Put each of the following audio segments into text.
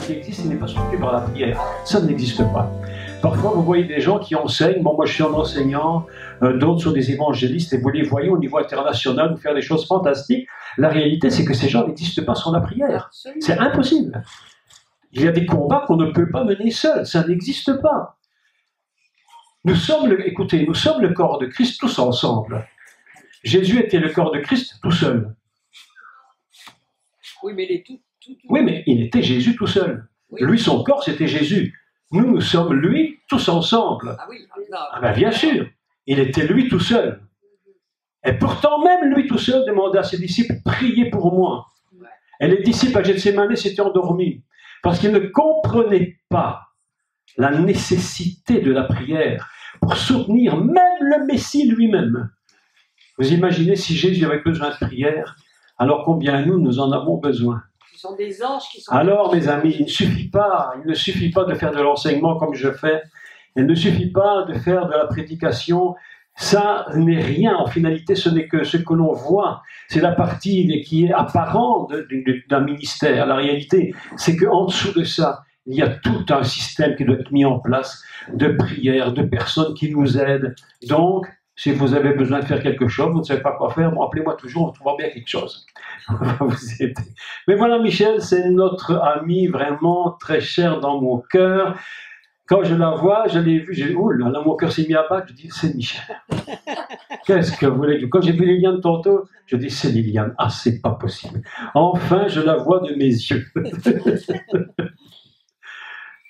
qui existe, il n'est pas soutenu par la prière. Ça n'existe pas. Parfois, vous voyez des gens qui enseignent, bon, moi je suis un enseignant, d'autres sont des évangélistes, et vous les voyez au niveau international faire des choses fantastiques. La réalité, c'est que ces gens n'existent pas sans la prière. C'est impossible. Il y a des combats qu'on ne peut pas mener seul, ça n'existe pas. Nous sommes, écoutez, nous sommes le corps de Christ tous ensemble. Jésus était le corps de Christ tout seul. Oui, mais il est tout. Oui, mais il était Jésus tout seul. Oui. Lui, son corps, c'était Jésus. Nous sommes lui tous ensemble. Ah oui, ah ben, bien sûr. Il était lui tout seul. Et pourtant, même lui tout seul demandait à ses disciples, priez pour moi. Ouais. Et les disciples à Gethsémani s'étaient endormis. Parce qu'ils ne comprenaient pas la nécessité de la prière pour soutenir même le Messie lui-même. Vous imaginez si Jésus avait besoin de prière, alors combien nous en avons besoin. Ce sont des anges qui sont... Alors, mes amis, il ne suffit pas de faire de l'enseignement comme je fais, il ne suffit pas de faire de la prédication, ça n'est rien, en finalité, ce n'est que ce que l'on voit, c'est la partie qui est apparente d'un ministère. La réalité, c'est qu'en dessous de ça, il y a tout un système qui doit être mis en place de prières, de personnes qui nous aident. Donc, si vous avez besoin de faire quelque chose, vous ne savez pas quoi faire, bon, appelez-moi toujours, on trouvera bien quelque chose. Vous aider. Mais voilà, Michel, c'est notre ami vraiment très cher dans mon cœur. Quand je la vois, je l'ai vue, j'ai dit, oh là, mon cœur s'est mis à battre, je dis, c'est Michel. Qu'est-ce que vous voulez dire? Quand j'ai vu Liliane tantôt, je dis, c'est Liliane. Ah, c'est pas possible. Enfin, je la vois de mes yeux.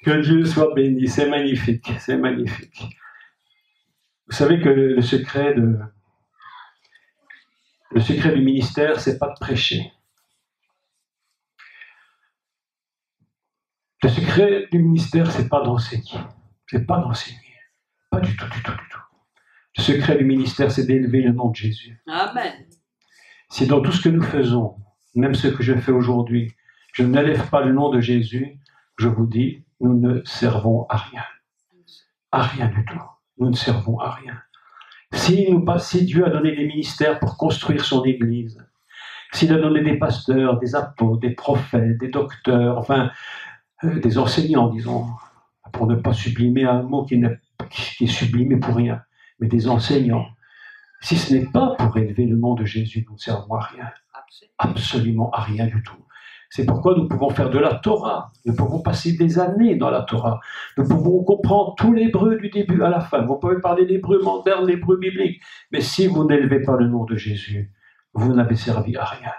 Que Dieu soit béni, c'est magnifique, c'est magnifique. Vous savez que le secret du ministère, c'est pas de prêcher. Le secret du ministère, c'est pas d'enseigner. C'est pas d'enseigner. Pas du tout, du tout, du tout. Le secret du ministère, c'est d'élever le nom de Jésus. Amen. Si dans tout ce que nous faisons, même ce que je fais aujourd'hui, je n'élève pas le nom de Jésus, je vous dis, nous ne servons à rien. À rien du tout. Nous ne servons à rien. Si Dieu a donné des ministères pour construire son Église, s'il a donné des pasteurs, des apôtres, des prophètes, des docteurs, enfin, des enseignants, disons, pour ne pas sublimer un mot qui est sublimé pour rien, mais des enseignants. Si ce n'est pas pour élever le nom de Jésus, nous ne servons à rien. Absolument à rien du tout. C'est pourquoi nous pouvons faire de la Torah, nous pouvons passer des années dans la Torah, nous pouvons comprendre tout l'hébreu du début à la fin, vous pouvez parler l'hébreu moderne, l'hébreu biblique, mais si vous n'élevez pas le nom de Jésus, vous n'avez servi à rien.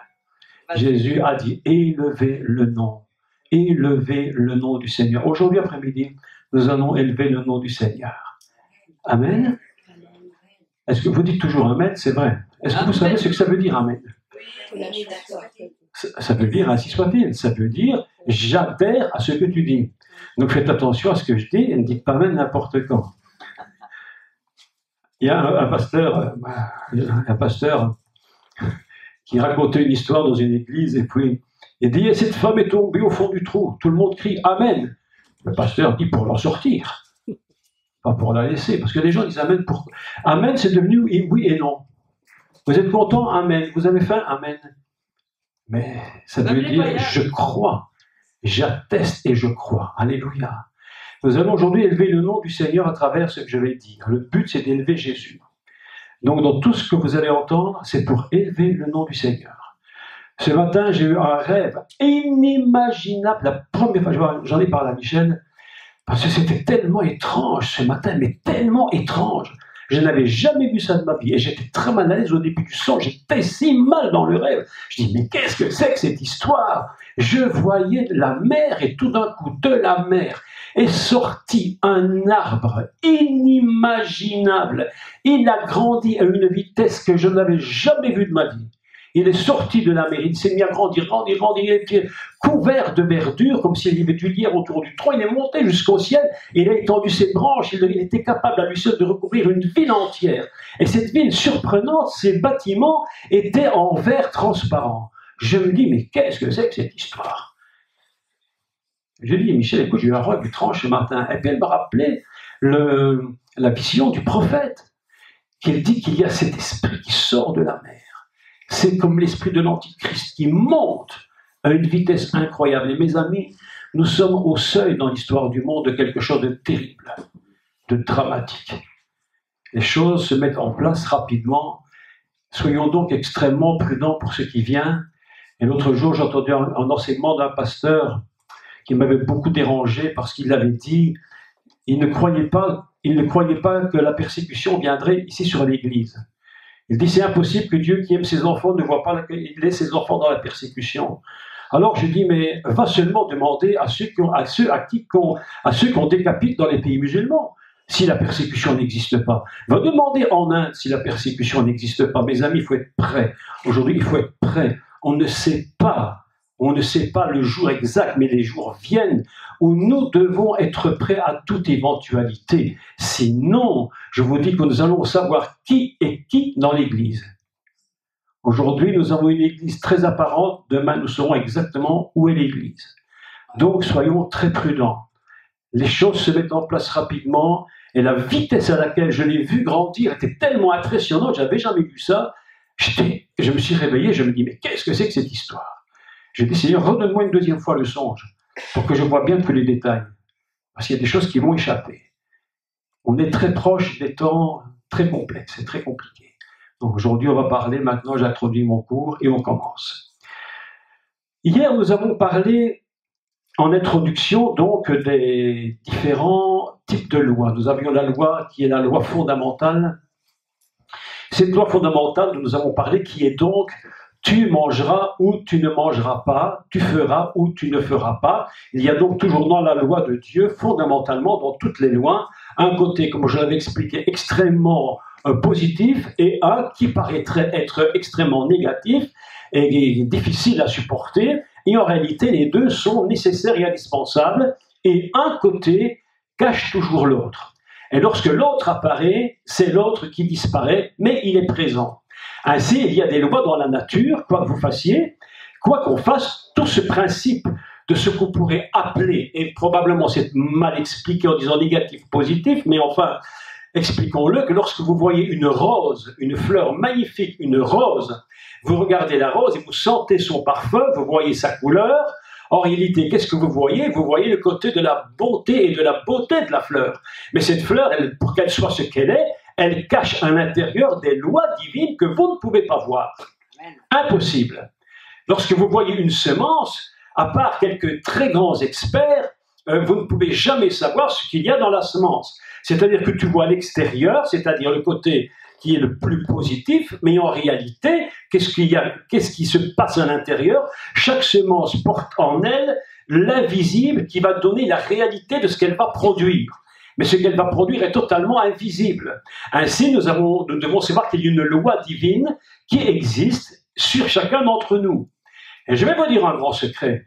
Jésus a dit, élevez le nom du Seigneur. Aujourd'hui après-midi, nous allons élever le nom du Seigneur. Amen. Est-ce que vous dites toujours Amen? C'est vrai. Est-ce que vous savez ce que ça veut dire Amen? Ça veut dire, ainsi soit-il, ça veut dire j'adhère à ce que tu dis. Donc faites attention à ce que je dis et ne dites pas même n'importe quand. Il y a un pasteur qui racontait une histoire dans une église et puis il dit cette femme est tombée au fond du trou. Tout le monde crie Amen. Le pasteur dit pour l'en sortir, pas pour la laisser, parce que les gens disent Amen. Amen, c'est devenu oui et non. Vous êtes content? Amen. Vous avez faim? Amen. Mais ça veut dire je crois, j'atteste et je crois. Alléluia. Nous allons aujourd'hui élever le nom du Seigneur à travers ce que je vais dire. Le but, c'est d'élever Jésus. Donc, dans tout ce que vous allez entendre, c'est pour élever le nom du Seigneur. Ce matin, j'ai eu un rêve inimaginable. La première fois, j'en ai parlé à Michel, parce que c'était tellement étrange ce matin, mais tellement étrange. Je n'avais jamais vu ça de ma vie et j'étais très mal à l'aise au début du son. J'étais si mal dans le rêve. Je dis, mais qu'est-ce que c'est que cette histoire? Je voyais la mer et tout d'un coup, de la mer est sorti un arbre inimaginable. Il a grandi à une vitesse que je n'avais jamais vue de ma vie. Il est sorti de la mer, il s'est mis à grandir, il était couvert de verdure, comme s'il y avait du lierre autour du tronc, il est monté jusqu'au ciel, il a étendu ses branches, il était capable à lui seul de recouvrir une ville entière. Et cette ville surprenante, ces bâtiments étaient en verre transparent. Je me dis, mais qu'est-ce que c'est que cette histoire? Je dis, Michel, écoute, j'ai eu un rêve étrange ce matin, et puis elle m'a rappelé la vision du prophète, qui dit qu'il y a cet esprit qui sort de la mer. C'est comme l'esprit de l'Antichrist qui monte à une vitesse incroyable. Et mes amis, Nous sommes au seuil dans l'histoire du monde de quelque chose de terrible, de dramatique. Les choses se mettent en place rapidement. Soyons donc extrêmement prudents pour ce qui vient. Et l'autre jour, j'ai entendu un enseignement d'un pasteur qui m'avait beaucoup dérangé parce qu'il avait dit, il ne croyait pas que la persécution viendrait ici sur l'Église. Il dit, c'est impossible que Dieu qui aime ses enfants ne voit pas qu'il laisse ses enfants dans la persécution. Alors je dis, mais va seulement demander à ceux qu'on décapite dans les pays musulmans, si la persécution n'existe pas. Va demander en Inde si la persécution n'existe pas. Mes amis, il faut être prêt. Aujourd'hui, il faut être prêt. On ne sait pas le jour exact, mais les jours viennent où nous devons être prêts à toute éventualité. Sinon, je vous dis que nous allons savoir qui est qui dans l'Église. Aujourd'hui, nous avons une Église très apparente. Demain, nous saurons exactement où est l'Église. Donc, soyons très prudents. Les choses se mettent en place rapidement et la vitesse à laquelle je l'ai vu grandir était tellement impressionnante, je n'avais jamais vu ça. Je me suis réveillé, je me dis, mais qu'est-ce que c'est que cette histoire? J'ai dit, Seigneur, redonne-moi une deuxième fois le songe pour que je vois bien tous les détails. Parce qu'il y a des choses qui vont échapper. On est très proche des temps très complexes, c'est très compliqué. Donc aujourd'hui, on va parler, maintenant j'introduis mon cours et on commence. Hier, nous avons parlé en introduction donc des différents types de lois. Nous avions la loi qui est la loi fondamentale. Cette loi fondamentale dont nous avons parlé qui est donc tu mangeras ou tu ne mangeras pas, tu feras ou tu ne feras pas. Il y a donc toujours dans la loi de Dieu, fondamentalement dans toutes les lois, un côté, comme je l'avais expliqué, extrêmement positif et un qui paraîtrait être extrêmement négatif et difficile à supporter. Et en réalité, les deux sont nécessaires et indispensables. Et un côté cache toujours l'autre. Et lorsque l'autre apparaît, c'est l'autre qui disparaît, mais il est présent. Ainsi, il y a des lois dans la nature, quoi que vous fassiez, quoi qu'on fasse, tout ce principe de ce qu'on pourrait appeler, et probablement c'est mal expliqué en disant négatif, positif, mais enfin, expliquons-le, que lorsque vous voyez une rose, une fleur magnifique, une rose, vous regardez la rose et vous sentez son parfum, vous voyez sa couleur. En réalité, qu'est-ce que vous voyez? Vous voyez le côté de la bonté et de la beauté de la fleur. Mais cette fleur, pour qu'elle soit ce qu'elle est, elle cache à l'intérieur des lois divines que vous ne pouvez pas voir. Impossible. Lorsque vous voyez une semence, à part quelques très grands experts, vous ne pouvez jamais savoir ce qu'il y a dans la semence. C'est-à-dire que tu vois l'extérieur, c'est-à-dire le côté qui est le plus positif, mais en réalité, qu'est-ce qui se passe à l'intérieur? Chaque semence porte en elle l'invisible qui va donner la réalité de ce qu'elle va produire. Mais ce qu'elle va produire est totalement invisible. Ainsi, nous devons savoir qu'il y a une loi divine qui existe sur chacun d'entre nous. Et je vais vous dire un grand secret.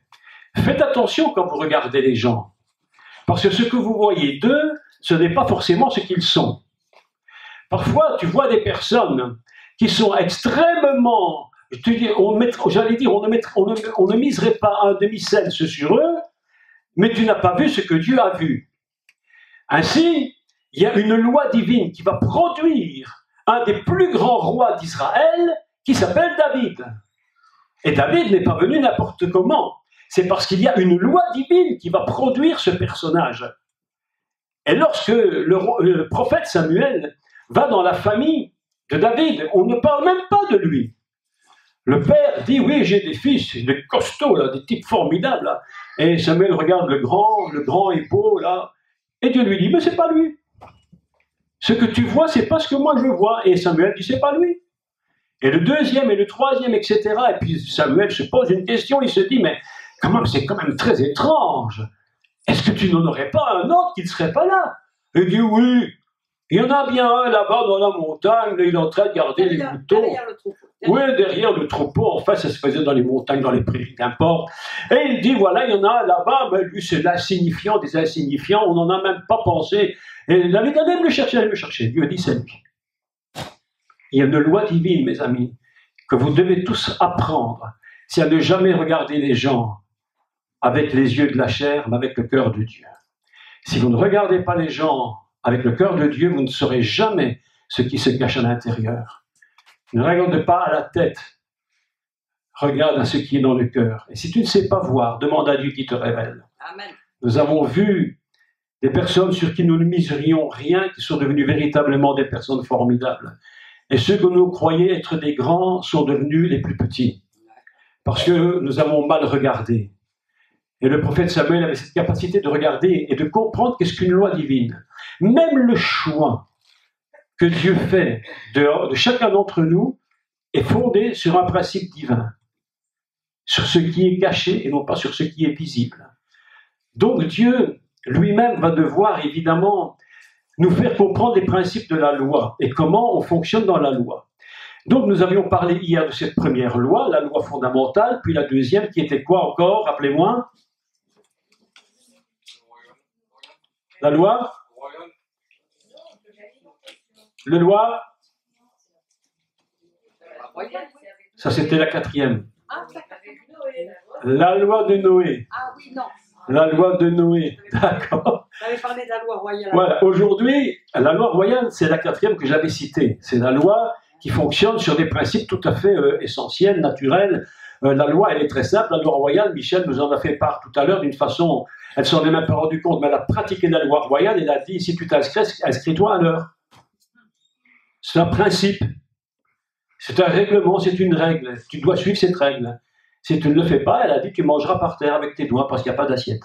Faites attention quand vous regardez les gens. Parce que ce que vous voyez d'eux, ce n'est pas forcément ce qu'ils sont. Parfois, tu vois des personnes qui sont extrêmement... on ne miserait pas un demi-sel sur eux, mais tu n'as pas vu ce que Dieu a vu. Ainsi, il y a une loi divine qui va produire un des plus grands rois d'Israël qui s'appelle David. Et David n'est pas venu n'importe comment. C'est parce qu'il y a une loi divine qui va produire ce personnage. Et lorsque le prophète Samuel va dans la famille de David, on ne parle même pas de lui. Le père dit, oui, j'ai des fils, des costauds, là, des types formidables. Là. Et Samuel regarde le grand et beau, là, et Dieu lui dit, mais c'est pas lui. Ce que tu vois, c'est pas ce que moi je vois. Et Samuel dit, c'est pas lui. Et le deuxième et le troisième, etc. Et puis Samuel se pose une question, il se dit, mais c'est quand même très étrange. Est-ce que tu n'en aurais pas un autre qui ne serait pas là? Et il dit, oui, il y en a bien un là-bas dans la montagne, il est en train de garder les moutons. Derrière le troupeau. Oui, derrière le troupeau, enfin ça se faisait dans les montagnes, dans les prairies, qu'importe. Et il dit, voilà, il y en a un là-bas, mais lui c'est l'insignifiant des insignifiants, on n'en a même pas pensé. Et David allait me chercher. Dieu dit, c'est lui. Il y a une loi divine, mes amis, que vous devez tous apprendre, c'est à ne jamais regarder les gens avec les yeux de la chair, mais avec le cœur de Dieu. Si vous ne regardez pas les gens avec le cœur de Dieu, vous ne saurez jamais ce qui se cache à l'intérieur. Ne regarde pas à la tête, regarde à ce qui est dans le cœur. Et si tu ne sais pas voir, demande à Dieu qui te révèle. Amen. Nous avons vu des personnes sur qui nous ne miserions rien, qui sont devenues véritablement des personnes formidables. Et ceux que nous croyions être des grands sont devenus les plus petits. Parce que nous avons mal regardé. Et le prophète Samuel avait cette capacité de regarder et de comprendre qu'est-ce qu'une loi divine. Même le choix que Dieu fait de chacun d'entre nous est fondé sur un principe divin, sur ce qui est caché et non pas sur ce qui est visible. Donc Dieu lui-même va devoir évidemment nous faire comprendre les principes de la loi et comment on fonctionne dans la loi. Donc nous avions parlé hier de cette première loi, la loi fondamentale, puis la deuxième qui était quoi encore, rappelez-moi? La loi? Le loi? Ça c'était la quatrième. La loi de Noé. Ah oui, non. La loi de Noé, d'accord. Vous avez parlé de la loi royale. Voilà, aujourd'hui, la loi royale, c'est la quatrième que j'avais citée. C'est la loi qui fonctionne sur des principes tout à fait essentiels, naturels. La loi, elle est très simple. La loi royale, Michel nous en a fait part tout à l'heure d'une façon, elle s'en est même pas rendue compte, mais elle a pratiqué la loi royale. Elle a dit, si tu t'inscris, inscris-toi à l'heure. C'est un principe. C'est un règlement, c'est une règle. Tu dois suivre cette règle. Si tu ne le fais pas, elle a dit, tu mangeras par terre avec tes doigts parce qu'il n'y a pas d'assiette.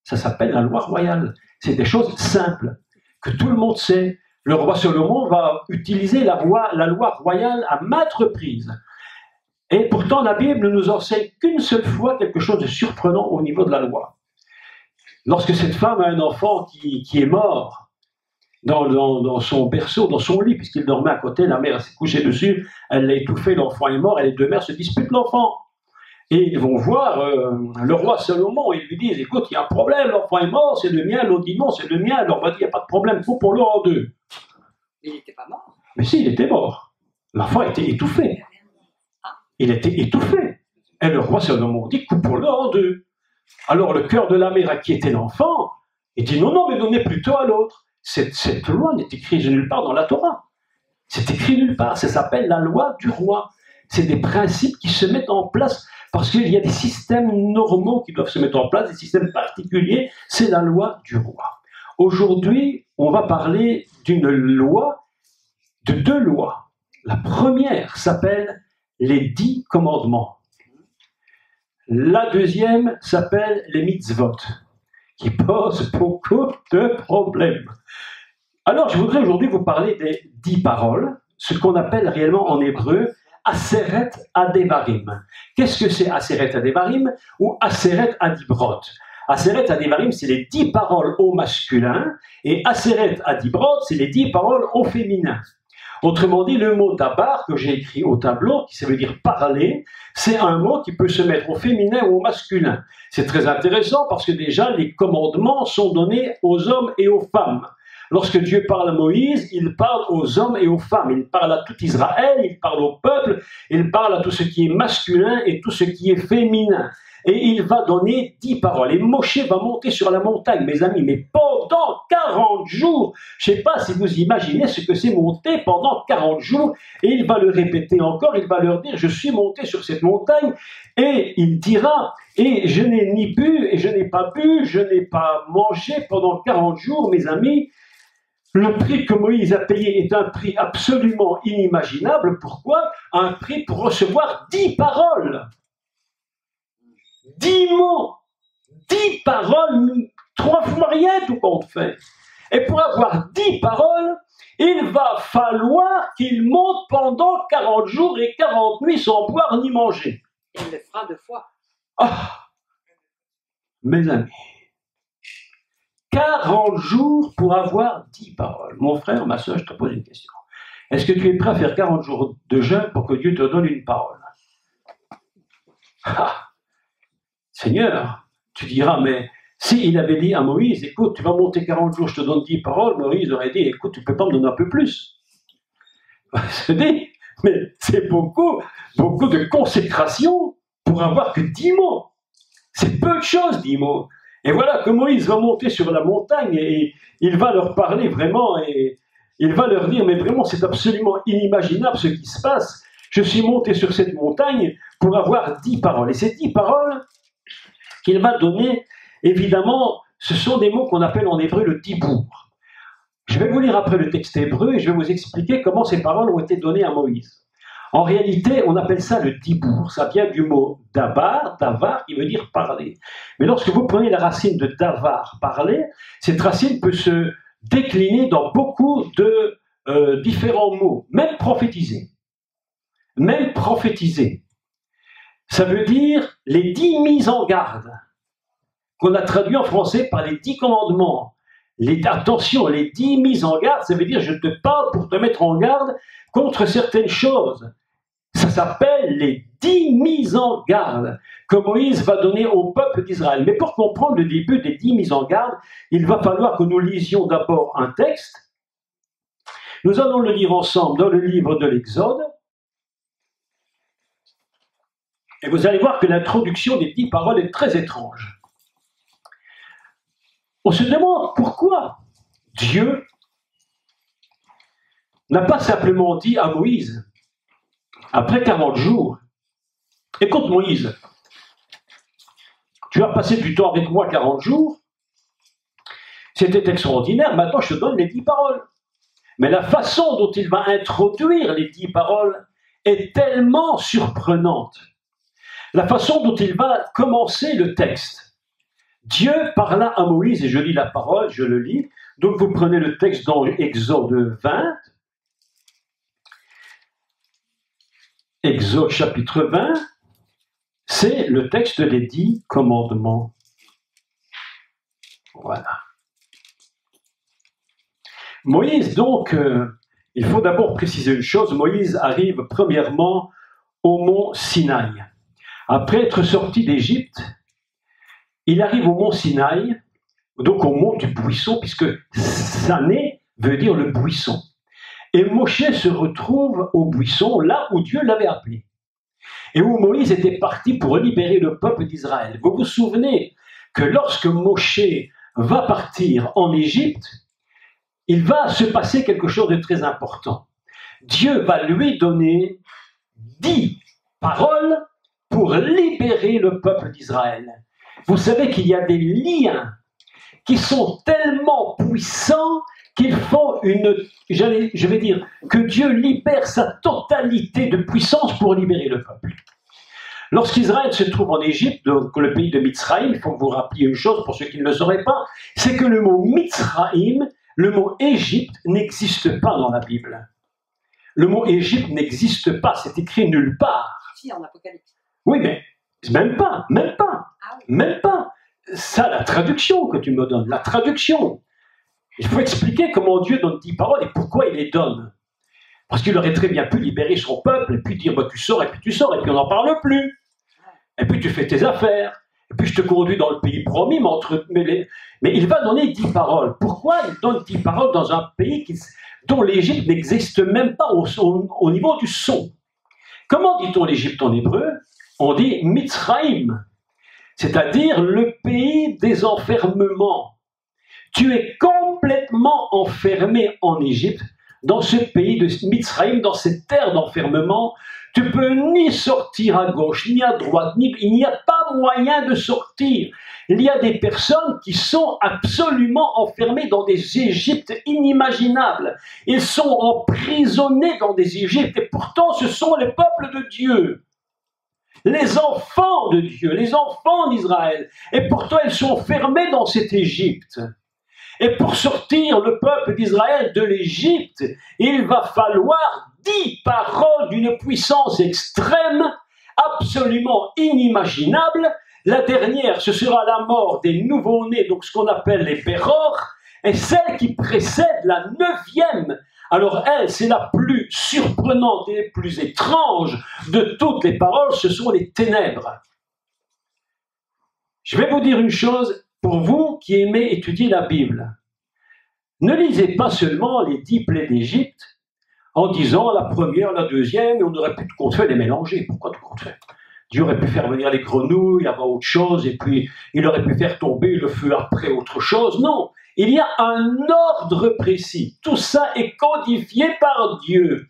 Ça s'appelle la loi royale. C'est des choses simples, que tout le monde sait. Le roi Salomon va utiliser la loi royale à maintes reprises. Et pourtant, la Bible ne nous enseigne qu'une seule fois quelque chose de surprenant au niveau de la loi. Lorsque cette femme a un enfant qui est mort dans son berceau, dans son lit, puisqu'il dormait à côté, la mère s'est couchée dessus, elle l'a étouffé, l'enfant est mort, et les deux mères se disputent l'enfant. Et ils vont voir le roi Salomon, et ils lui disent, écoute, il y a un problème, l'enfant est mort, c'est le mien, l'autre dit non, c'est le mien, alors on va dire, il n'y a pas de problème, coupons-le en deux. Il n'était pas mort. Mais si, il était mort. L'enfant était étouffé. Il était étouffé. Et le roi Salomon dit, coupons-le en deux. Alors le cœur de la mère à qui était l'enfant, il dit, non, non, mais donnez plutôt à l'autre. Cette loi n'est écrite nulle part dans la Torah. C'est écrit nulle part, ça s'appelle la loi du roi. C'est des principes qui se mettent en place parce qu'il y a des systèmes normaux qui doivent se mettre en place, des systèmes particuliers, c'est la loi du roi. Aujourd'hui, on va parler d'une loi, de deux lois. La première s'appelle les 10 commandements. La deuxième s'appelle les mitzvot, qui posent beaucoup de problèmes. Alors, je voudrais aujourd'hui vous parler des 10 paroles, ce qu'on appelle réellement en hébreu Aseret Adevarim. Qu'est-ce que c'est Aseret Adevarim ou Aseret Adibrot? Aseret Adevarim, c'est les 10 paroles au masculin, et Aseret Adibrot, c'est les 10 paroles au féminin. Autrement dit, le mot dabar que j'ai écrit au tableau, qui ça veut dire parler, c'est un mot qui peut se mettre au féminin ou au masculin. C'est très intéressant parce que déjà, les commandements sont donnés aux hommes et aux femmes. Lorsque Dieu parle à Moïse, il parle aux hommes et aux femmes. Il parle à tout Israël, il parle au peuple, il parle à tout ce qui est masculin et tout ce qui est féminin. Et il va donner 10 paroles. Et Moshe va monter sur la montagne, mes amis, mais pendant 40 jours. Je ne sais pas si vous imaginez ce que c'est monter pendant 40 jours. Et il va le répéter encore, il va leur dire, je suis monté sur cette montagne. Et il dira, et je n'ai ni bu, et je n'ai pas bu, je n'ai pas mangé pendant 40 jours, mes amis. Le prix que Moïse a payé est un prix absolument inimaginable. Pourquoi? Un prix pour recevoir 10 paroles. 10 mots, 10 paroles, 3 fois rien tout compte fait. Et pour avoir 10 paroles, il va falloir qu'il monte pendant 40 jours et 40 nuits sans boire ni manger. Et il le fera 2 fois. Ah, mes amis, 40 jours pour avoir 10 paroles. Mon frère, ma soeur, je te pose une question. Est-ce que tu es prêt à faire 40 jours de jeûne pour que Dieu te donne une parole? Ah, Seigneur, tu diras, mais s'il avait dit à Moïse, écoute, tu vas monter 40 jours, je te donne 10 paroles, Moïse aurait dit, écoute, tu ne peux pas me donner un peu plus. Je dis, mais c'est beaucoup de consécration pour avoir que 10 mots. C'est peu de choses, 10 mots. Et voilà que Moïse va monter sur la montagne et il va leur parler vraiment et il va leur dire, mais vraiment, c'est absolument inimaginable ce qui se passe. Je suis monté sur cette montagne pour avoir 10 paroles. Et ces 10 paroles qu'il va donner, évidemment, ce sont des mots qu'on appelle en hébreu le dibour. Je vais vous lire après le texte hébreu et je vais vous expliquer comment ces paroles ont été données à Moïse. En réalité, on appelle ça le dibour. Ça vient du mot davar, qui veut dire parler. Mais lorsque vous prenez la racine de davar, parler, cette racine peut se décliner dans beaucoup de différents mots, même prophétiser. Même prophétiser. Ça veut dire les 10 mises en garde, qu'on a traduit en français par les 10 commandements. Attention, les 10 mises en garde, ça veut dire je te parle pour te mettre en garde contre certaines choses. Ça s'appelle les 10 mises en garde que Moïse va donner au peuple d'Israël. Mais pour comprendre le début des 10 mises en garde, il va falloir que nous lisions d'abord un texte. Nous allons le lire ensemble dans le livre de l'Exode. Et vous allez voir que l'introduction des 10 paroles est très étrange. On se demande pourquoi Dieu n'a pas simplement dit à Moïse, après 40 jours, « Écoute Moïse, tu as passé du temps avec moi 40 jours, c'était extraordinaire, maintenant je te donne les 10 paroles. » Mais la façon dont il va introduire les 10 paroles est tellement surprenante. La façon dont il va commencer le texte. Dieu parla à Moïse, et je lis la parole, je le lis. Donc vous prenez le texte dans Exode 20. Exode chapitre 20, c'est le texte des 10 commandements. Voilà. Moïse, donc, il faut d'abord préciser une chose, Moïse arrive premièrement au mont Sinaï. Après être sorti d'Égypte, il arrive au mont Sinaï, donc au mont du buisson, puisque Sané veut dire le buisson. Et Moïse se retrouve au buisson, là où Dieu l'avait appelé. Et où Moïse était parti pour libérer le peuple d'Israël. Vous vous souvenez que lorsque Moïse va partir en Égypte, il va se passer quelque chose de très important. Dieu va lui donner 10 paroles pour libérer le peuple d'Israël. Vous savez qu'il y a des liens qui sont tellement puissants qu'ils font je vais dire, que Dieu libère sa totalité de puissance pour libérer le peuple. Lorsqu'Israël se trouve en Égypte, donc le pays de Mitzraïm, il faut que vous rappeliez une chose pour ceux qui ne le sauraient pas, c'est que le mot Mitzraïm, le mot Égypte, n'existe pas dans la Bible. Le mot Égypte n'existe pas, c'est écrit nulle part. Si, en Apocalypse. Oui, mais même pas. Ah oui. Même pas. Ça, la traduction que tu me donnes, la traduction. Il faut expliquer comment Dieu donne 10 paroles et pourquoi il les donne. Parce qu'il aurait très bien pu libérer son peuple et puis dire bah, tu sors, et puis on n'en parle plus. Et puis tu fais tes affaires. Et puis je te conduis dans le pays promis, mais il va donner 10 paroles. Pourquoi il donne 10 paroles dans un pays dont l'Égypte n'existe même pas au niveau du son? Comment dit-on l'Égypte en hébreu? On dit Mitzraïm, c'est-à-dire le pays des enfermements. Tu es complètement enfermé en Égypte, dans ce pays de Mitzraïm, dans cette terre d'enfermement. Tu peux ni sortir à gauche, ni à droite, il n'y a pas moyen de sortir. Il y a des personnes qui sont absolument enfermées dans des Égyptes inimaginables. Ils sont emprisonnés dans des Égyptes, et pourtant ce sont les peuples de Dieu. Les enfants de Dieu, les enfants d'Israël. Et pourtant ils sont enfermés dans cette Égypte. Et pour sortir le peuple d'Israël de l'Égypte, il va falloir 10 paroles d'une puissance extrême, absolument inimaginable. La dernière, ce sera la mort des nouveau-nés, donc ce qu'on appelle les Béror, et celle qui précède la 9e. Alors elle, c'est la plus surprenante et la plus étrange de toutes les paroles, ce sont les ténèbres. Je vais vous dire une chose, pour vous qui aimez étudier la Bible, ne lisez pas seulement les 10 plaies d'Égypte en disant la première, la deuxième, et on aurait pu tout compte fait les mélanger. Pourquoi tout compte fait? Dieu aurait pu faire venir les grenouilles avant autre chose, et puis il aurait pu faire tomber le feu après autre chose. Non, il y a un ordre précis. Tout ça est codifié par Dieu.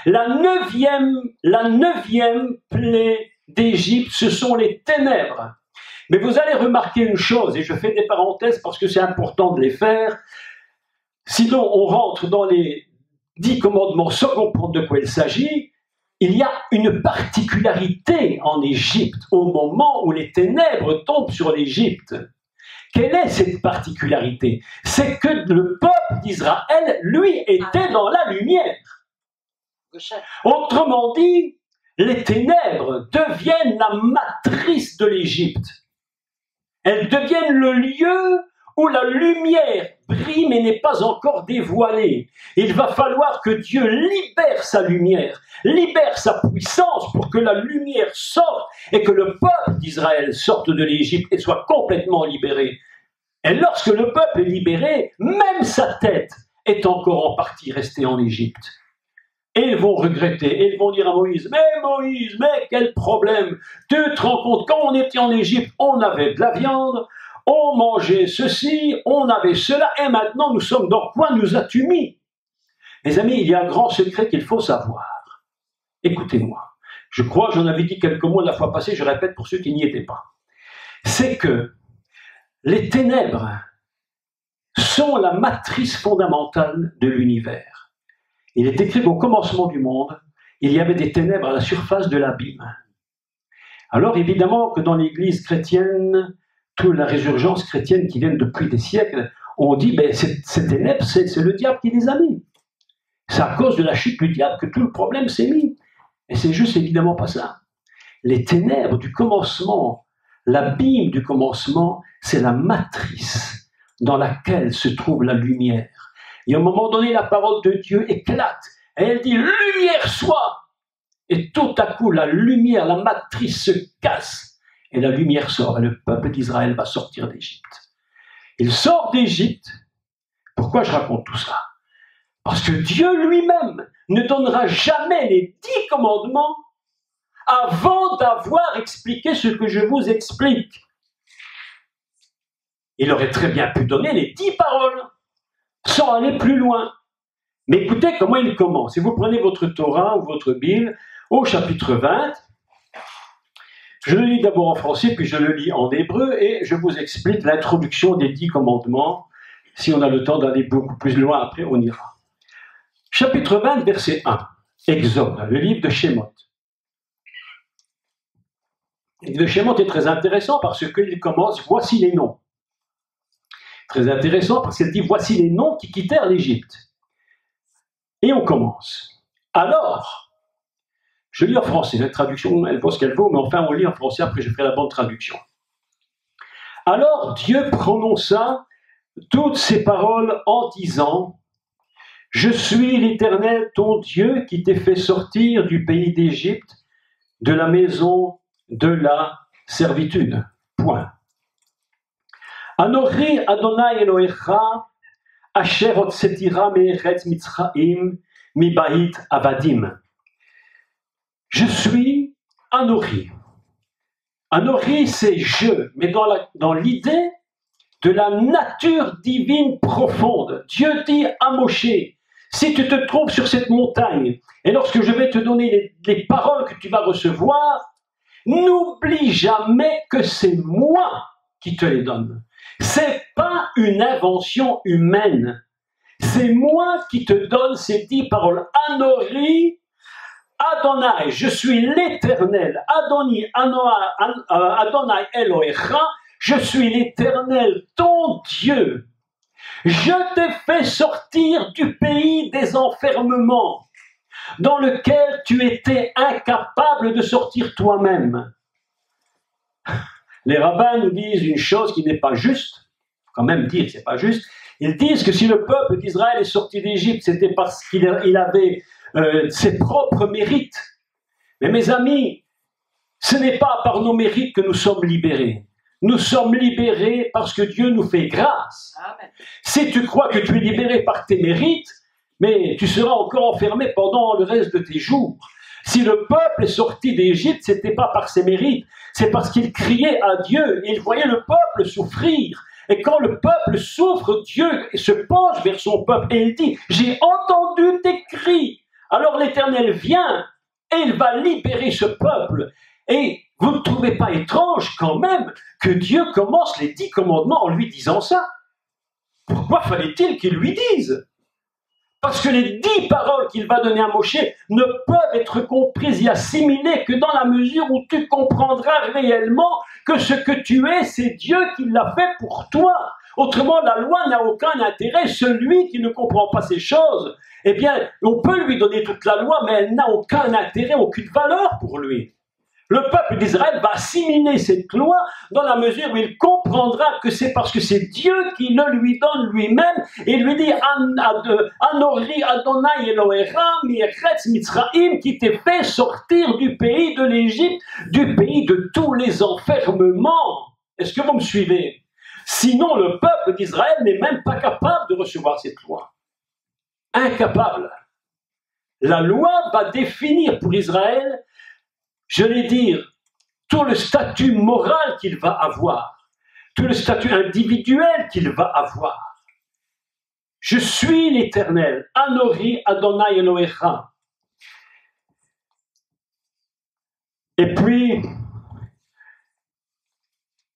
La neuvième plaie d'Égypte, ce sont les ténèbres. Mais vous allez remarquer une chose, et je fais des parenthèses parce que c'est important de les faire, sinon on rentre dans les 10 commandements sans comprendre de quoi il s'agit. Il y a une particularité en Égypte au moment où les ténèbres tombent sur l'Égypte. Quelle est cette particularité? C'est que le peuple d'Israël, lui, était dans la lumière. Autrement dit, les ténèbres deviennent la matrice de l'Égypte. Elles deviennent le lieu où la lumière brille mais n'est pas encore dévoilée. Il va falloir que Dieu libère sa lumière, libère sa puissance pour que la lumière sorte et que le peuple d'Israël sorte de l'Égypte et soit complètement libéré. Et lorsque le peuple est libéré, même sa tête est encore en partie restée en Égypte. Et ils vont regretter, et ils vont dire à Moïse, mais quel problème! Tu te rends compte, quand on était en Égypte, on avait de la viande, on mangeait ceci, on avait cela, et maintenant nous sommes dans quoi nous as-tu mis? Mes amis, il y a un grand secret qu'il faut savoir. Écoutez-moi. Je crois que j'en avais dit quelques mots la fois passée, je répète pour ceux qui n'y étaient pas. C'est que les ténèbres sont la matrice fondamentale de l'univers. Il est écrit qu'au commencement du monde, il y avait des ténèbres à la surface de l'abîme. Alors évidemment que dans l'Église chrétienne, toute la résurgence chrétienne qui vient depuis des siècles, on dit ces ténèbres, c'est le diable qui les a mis. C'est à cause de la chute du diable que tout le problème s'est mis. Et c'est juste évidemment pas ça. Les ténèbres du commencement, l'abîme du commencement, c'est la matrice dans laquelle se trouve la lumière. Et à un moment donné, la parole de Dieu éclate. Et elle dit, lumière soit! Et tout à coup, la lumière, la matrice se casse. Et la lumière sort. Et le peuple d'Israël va sortir d'Égypte. Il sort d'Égypte. Pourquoi je raconte tout ça? Parce que Dieu lui-même ne donnera jamais les 10 commandements avant d'avoir expliqué ce que je vous explique. Il aurait très bien pu donner les 10 paroles sans aller plus loin. Mais écoutez comment il commence. Si vous prenez votre Torah ou votre Bible, au chapitre 20, je le lis d'abord en français, puis je le lis en hébreu, et je vous explique l'introduction des 10 commandements. Si on a le temps d'aller beaucoup plus loin, après on ira. Chapitre 20, verset 1, Exode, le livre de Shemot. Le livre de Shemot est très intéressant parce qu'il commence, voici les noms. Très intéressant parce qu'il dit, voici les noms qui quittèrent l'Égypte. Et on commence. Alors, je lis en français, la traduction, elle vaut ce qu'elle vaut, mais enfin on lit en français, après je ferai la bonne traduction. Alors Dieu prononça toutes ces paroles en disant, je suis l'Éternel, ton Dieu, qui t'ai fait sortir du pays d'Égypte, de la maison de la servitude. Point. Anochi Adonai Elohecha, asher hotzetira me'eretz Mitzraim, mibait avadim. Je suis Anochi. Anochi, c'est je, mais dans l'idée de la nature divine profonde. Dieu dit à Moshe, si tu te trouves sur cette montagne, et lorsque je vais te donner les paroles que tu vas recevoir, n'oublie jamais que c'est moi qui te les donne. C'est pas une invention humaine. C'est moi qui te donne ces 10 paroles. Anochi, Adonai, je suis l'Éternel. Adonai Elohecha, je suis l'Éternel, ton Dieu. Je t'ai fait sortir du pays des enfermements, dans lequel tu étais incapable de sortir toi-même. Les rabbins nous disent une chose qui n'est pas juste, il faut quand même dire que ce n'est pas juste. Ils disent que si le peuple d'Israël est sorti d'Égypte, c'était parce qu'il avait ses propres mérites. Mais mes amis, ce n'est pas par nos mérites que nous sommes libérés. Nous sommes libérés parce que Dieu nous fait grâce. Amen. Si tu crois que tu es libéré par tes mérites, mais tu seras encore enfermé pendant le reste de tes jours. Si le peuple est sorti d'Égypte, ce n'était pas par ses mérites, c'est parce qu'il criait à Dieu, il voyait le peuple souffrir. Et quand le peuple souffre, Dieu se penche vers son peuple et il dit, j'ai entendu tes cris. Alors l'Éternel vient et il va libérer ce peuple. Et vous ne trouvez pas étrange quand même que Dieu commence les 10 commandements en lui disant ça? Pourquoi fallait-il qu'il lui dise? Parce que les 10 paroles qu'il va donner à Moshe ne peuvent être comprises et assimilées que dans la mesure où tu comprendras réellement que ce que tu es, c'est Dieu qui l'a fait pour toi. Autrement, la loi n'a aucun intérêt. Celui qui ne comprend pas ces choses, eh bien, on peut lui donner toute la loi, mais elle n'a aucun intérêt, aucune valeur pour lui. Le peuple d'Israël va assimiler cette loi dans la mesure où il comprendra que c'est parce que c'est Dieu qui le lui donne lui-même et lui dit Anori Adonai Elohecha mi'eretz Mitzrayim, qui t'est fait sortir du pays de l'Égypte, du pays de tous les enfermements. Est-ce que vous me suivez? Sinon, le peuple d'Israël n'est même pas capable de recevoir cette loi. Incapable. La loi va définir pour Israël, je vais dire, tout le statut moral qu'il va avoir, tout le statut individuel qu'il va avoir. Je suis l'Éternel, Anori Adonai Elohecha. Et puis,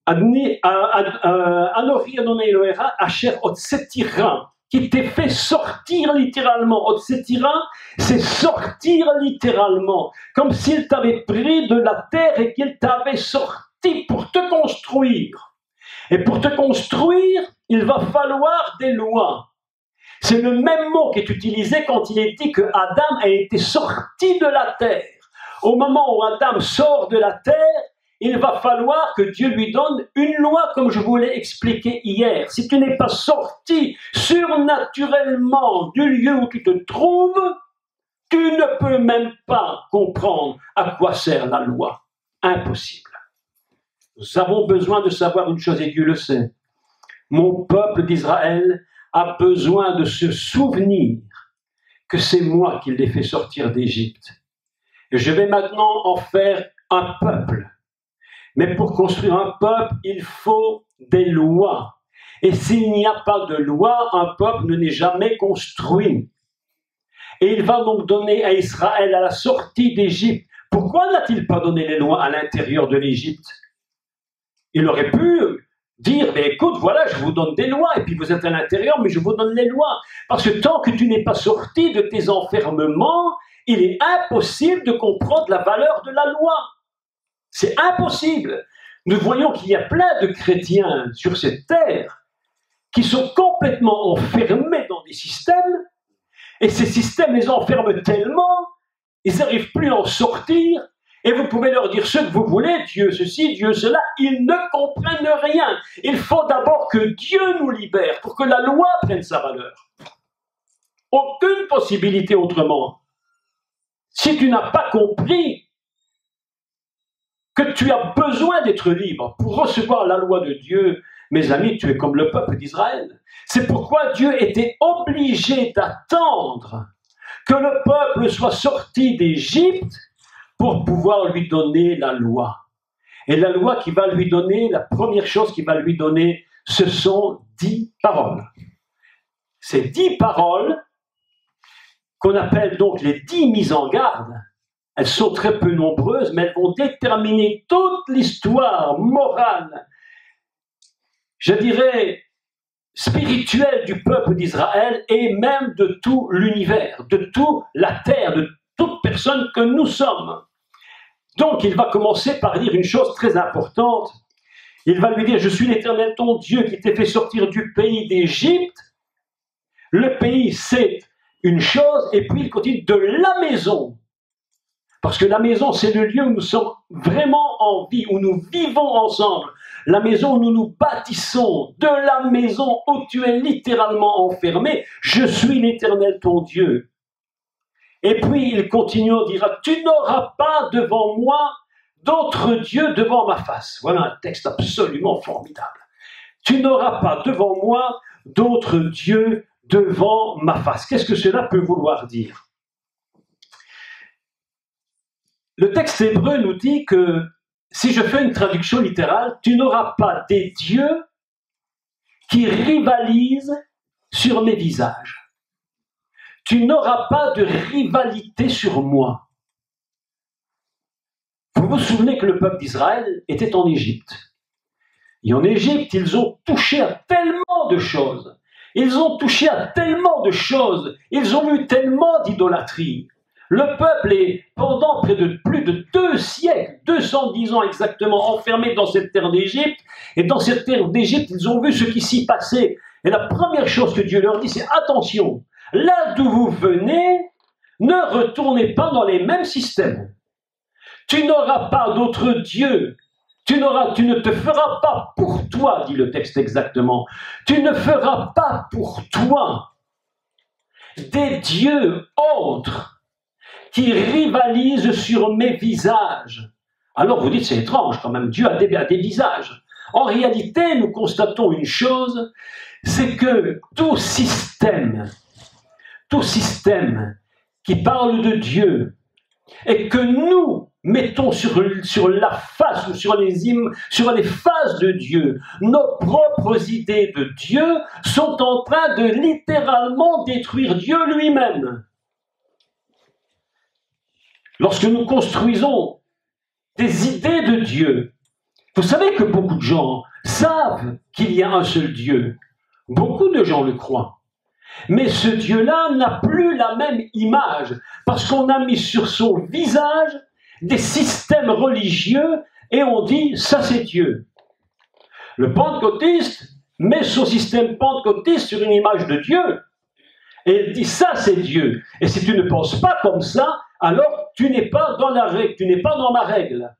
Anori Adonai Elohecha, Asher Otsetira, qui t'est fait sortir littéralement. Otsetira, c'est sortir littéralement, comme s'il t'avait pris de la terre et qu'il t'avait sorti pour te construire. Et pour te construire, il va falloir des lois. C'est le même mot qui est utilisé quand il est dit que Adam a été sorti de la terre. Au moment où Adam sort de la terre, il va falloir que Dieu lui donne une loi, comme je vous l'ai expliqué hier. Si tu n'es pas sorti surnaturellement du lieu où tu te trouves, tu ne peux même pas comprendre à quoi sert la loi. Impossible. Nous avons besoin de savoir une chose, et Dieu le sait. Mon peuple d'Israël a besoin de se souvenir que c'est moi qui l'ai fait sortir d'Égypte. Et je vais maintenant en faire un peuple. Mais pour construire un peuple, il faut des lois. Et s'il n'y a pas de loi, un peuple ne n'est jamais construit. Et il va donc donner à Israël à la sortie d'Égypte. Pourquoi n'a-t-il pas donné les lois à l'intérieur de l'Égypte? Il aurait pu dire, mais écoute, voilà, je vous donne des lois, et puis vous êtes à l'intérieur, mais je vous donne les lois. Parce que tant que tu n'es pas sorti de tes enfermements, il est impossible de comprendre la valeur de la loi. C'est impossible. Nous voyons qu'il y a plein de chrétiens sur cette terre qui sont complètement enfermés dans des systèmes, et ces systèmes les enferment tellement, ils n'arrivent plus à en sortir, et vous pouvez leur dire ce que vous voulez, Dieu ceci, Dieu cela, ils ne comprennent rien. Il faut d'abord que Dieu nous libère pour que la loi prenne sa valeur. Aucune possibilité autrement. Si tu n'as pas compris que tu as besoin d'être libre pour recevoir la loi de Dieu, mes amis, tu es comme le peuple d'Israël. C'est pourquoi Dieu était obligé d'attendre que le peuple soit sorti d'Égypte pour pouvoir lui donner la loi. Et la loi qui va lui donner, la première chose qu'il va lui donner, ce sont 10 paroles. Ces 10 paroles, qu'on appelle donc les 10 mises en garde, elles sont très peu nombreuses, mais elles vont déterminer toute l'histoire morale, je dirais, spirituelle du peuple d'Israël et même de tout l'univers, de toute la terre, de toute personne que nous sommes. Donc, il va commencer par dire une chose très importante. Il va lui dire, je suis l'Éternel ton Dieu qui t'ai fait sortir du pays d'Égypte. Le pays, c'est une chose, et puis il continue de la maison. Parce que la maison, c'est le lieu où nous sommes vraiment en vie, où nous vivons ensemble. La maison où nous nous bâtissons, de la maison où tu es littéralement enfermé. Je suis l'Éternel ton Dieu. Et puis il continue, on dira, tu n'auras pas devant moi d'autres dieux devant ma face. Voilà un texte absolument formidable. Tu n'auras pas devant moi d'autres dieux devant ma face. Qu'est-ce que cela peut vouloir dire? Le texte hébreu nous dit que, si je fais une traduction littérale, tu n'auras pas des dieux qui rivalisent sur mes visages. Tu n'auras pas de rivalité sur moi. Vous vous souvenez que le peuple d'Israël était en Égypte. Et en Égypte, ils ont touché à tellement de choses. Ils ont touché à tellement de choses. Ils ont eu tellement d'idolâtrie. Le peuple est, pendant près de plus de 2 siècles, 210 ans exactement, enfermé dans cette terre d'Égypte. Et dans cette terre d'Égypte, ils ont vu ce qui s'y passait. Et la première chose que Dieu leur dit, c'est attention, là d'où vous venez, ne retournez pas dans les mêmes systèmes. Tu n'auras pas d'autre Dieu. Tu ne te feras pas pour toi, dit le texte exactement. Tu ne feras pas pour toi des dieux autres qui rivalisent sur mes visages. Alors vous dites, c'est étrange quand même, Dieu a des visages. En réalité, nous constatons une chose, c'est que tout système qui parle de Dieu et que nous mettons sur la face ou sur les faces de Dieu, nos propres idées de Dieu sont en train de littéralement détruire Dieu lui-même. Lorsque nous construisons des idées de Dieu, vous savez que beaucoup de gens savent qu'il y a un seul Dieu. Beaucoup de gens le croient. Mais ce Dieu-là n'a plus la même image, parce qu'on a mis sur son visage des systèmes religieux, et on dit, ça c'est Dieu. Le pentecôtiste met son système pentecôtiste sur une image de Dieu, et il dit, ça c'est Dieu. Et si tu ne penses pas comme ça, alors tu n'es pas dans la règle, tu n'es pas dans ma règle.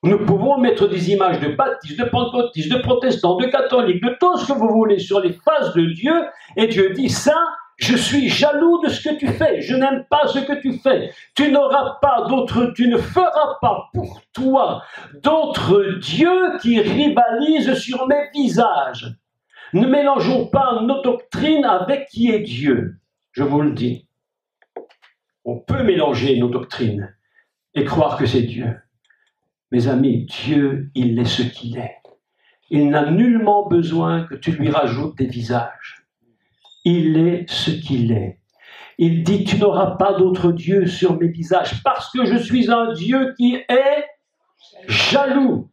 Nous pouvons mettre des images de baptistes, de pentecôtistes, de protestants, de catholiques, de tout ce que vous voulez sur les faces de Dieu, et Dieu dit ça, je suis jaloux de ce que tu fais, je n'aime pas ce que tu fais. Tu ne feras pas pour toi d'autres dieux qui rivalisent sur mes visages. Ne mélangeons pas nos doctrines avec qui est Dieu, je vous le dis. On peut mélanger nos doctrines et croire que c'est Dieu. Mes amis, Dieu, il est ce qu'il est. Il n'a nullement besoin que tu lui rajoutes des visages. Il est ce qu'il est. Il dit, tu n'auras pas d'autre Dieu sur mes visages, parce que je suis un Dieu qui est jaloux.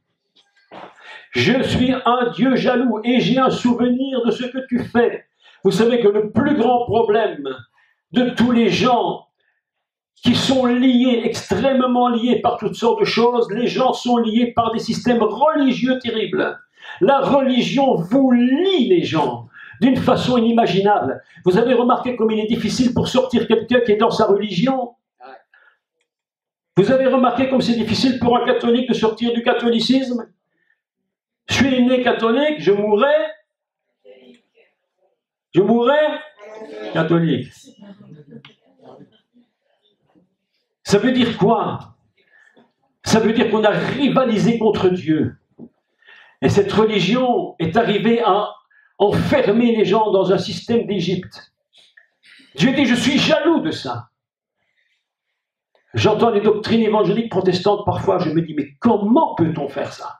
Je suis un Dieu jaloux et j'ai un souvenir de ce que tu fais. Vous savez que le plus grand problème de tous les gens qui sont liés, extrêmement liés par toutes sortes de choses, les gens sont liés par des systèmes religieux terribles. La religion vous lie les gens d'une façon inimaginable. Vous avez remarqué comme il est difficile pour sortir quelqu'un qui est dans sa religion? Vous avez remarqué comme c'est difficile pour un catholique de sortir du catholicisme? Je suis né catholique, je mourrai catholique. Ça veut dire quoi? Ça veut dire qu'on a rivalisé contre Dieu. Et cette religion est arrivée à enfermer les gens dans un système d'Égypte. Dieu dit, je suis jaloux de ça. J'entends les doctrines évangéliques protestantes parfois, je me dis, mais comment peut-on faire ça?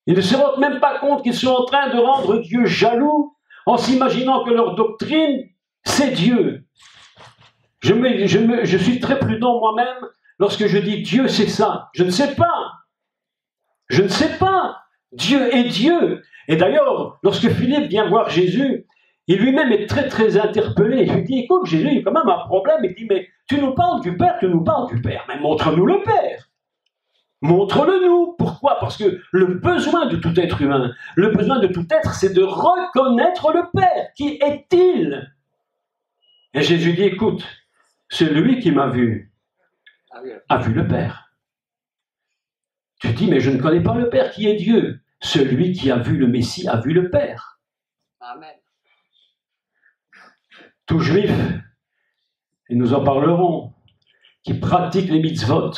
Ils ne se rendent même pas compte qu'ils sont en train de rendre Dieu jaloux en s'imaginant que leur doctrine, c'est Dieu. Je suis très prudent moi-même lorsque je dis Dieu c'est ça. Je ne sais pas. Je ne sais pas. Dieu est Dieu. Et d'ailleurs, lorsque Philippe vient voir Jésus, il lui-même est très très interpellé. Il lui dit, écoute Jésus, il y a quand même un problème. Il dit, mais tu nous parles du Père, tu nous parles du Père. Mais montre-nous le Père. Montre-le-nous. Pourquoi? Parce que le besoin de tout être humain, le besoin de tout être, c'est de reconnaître le Père. Qui est-il? Et Jésus dit, écoute, celui qui m'a vu a vu le Père. Tu dis, mais je ne connais pas le Père, qui est Dieu? Celui qui a vu le Messie a vu le Père. Amen. Tout juif, et nous en parlerons, qui pratique les mitzvot,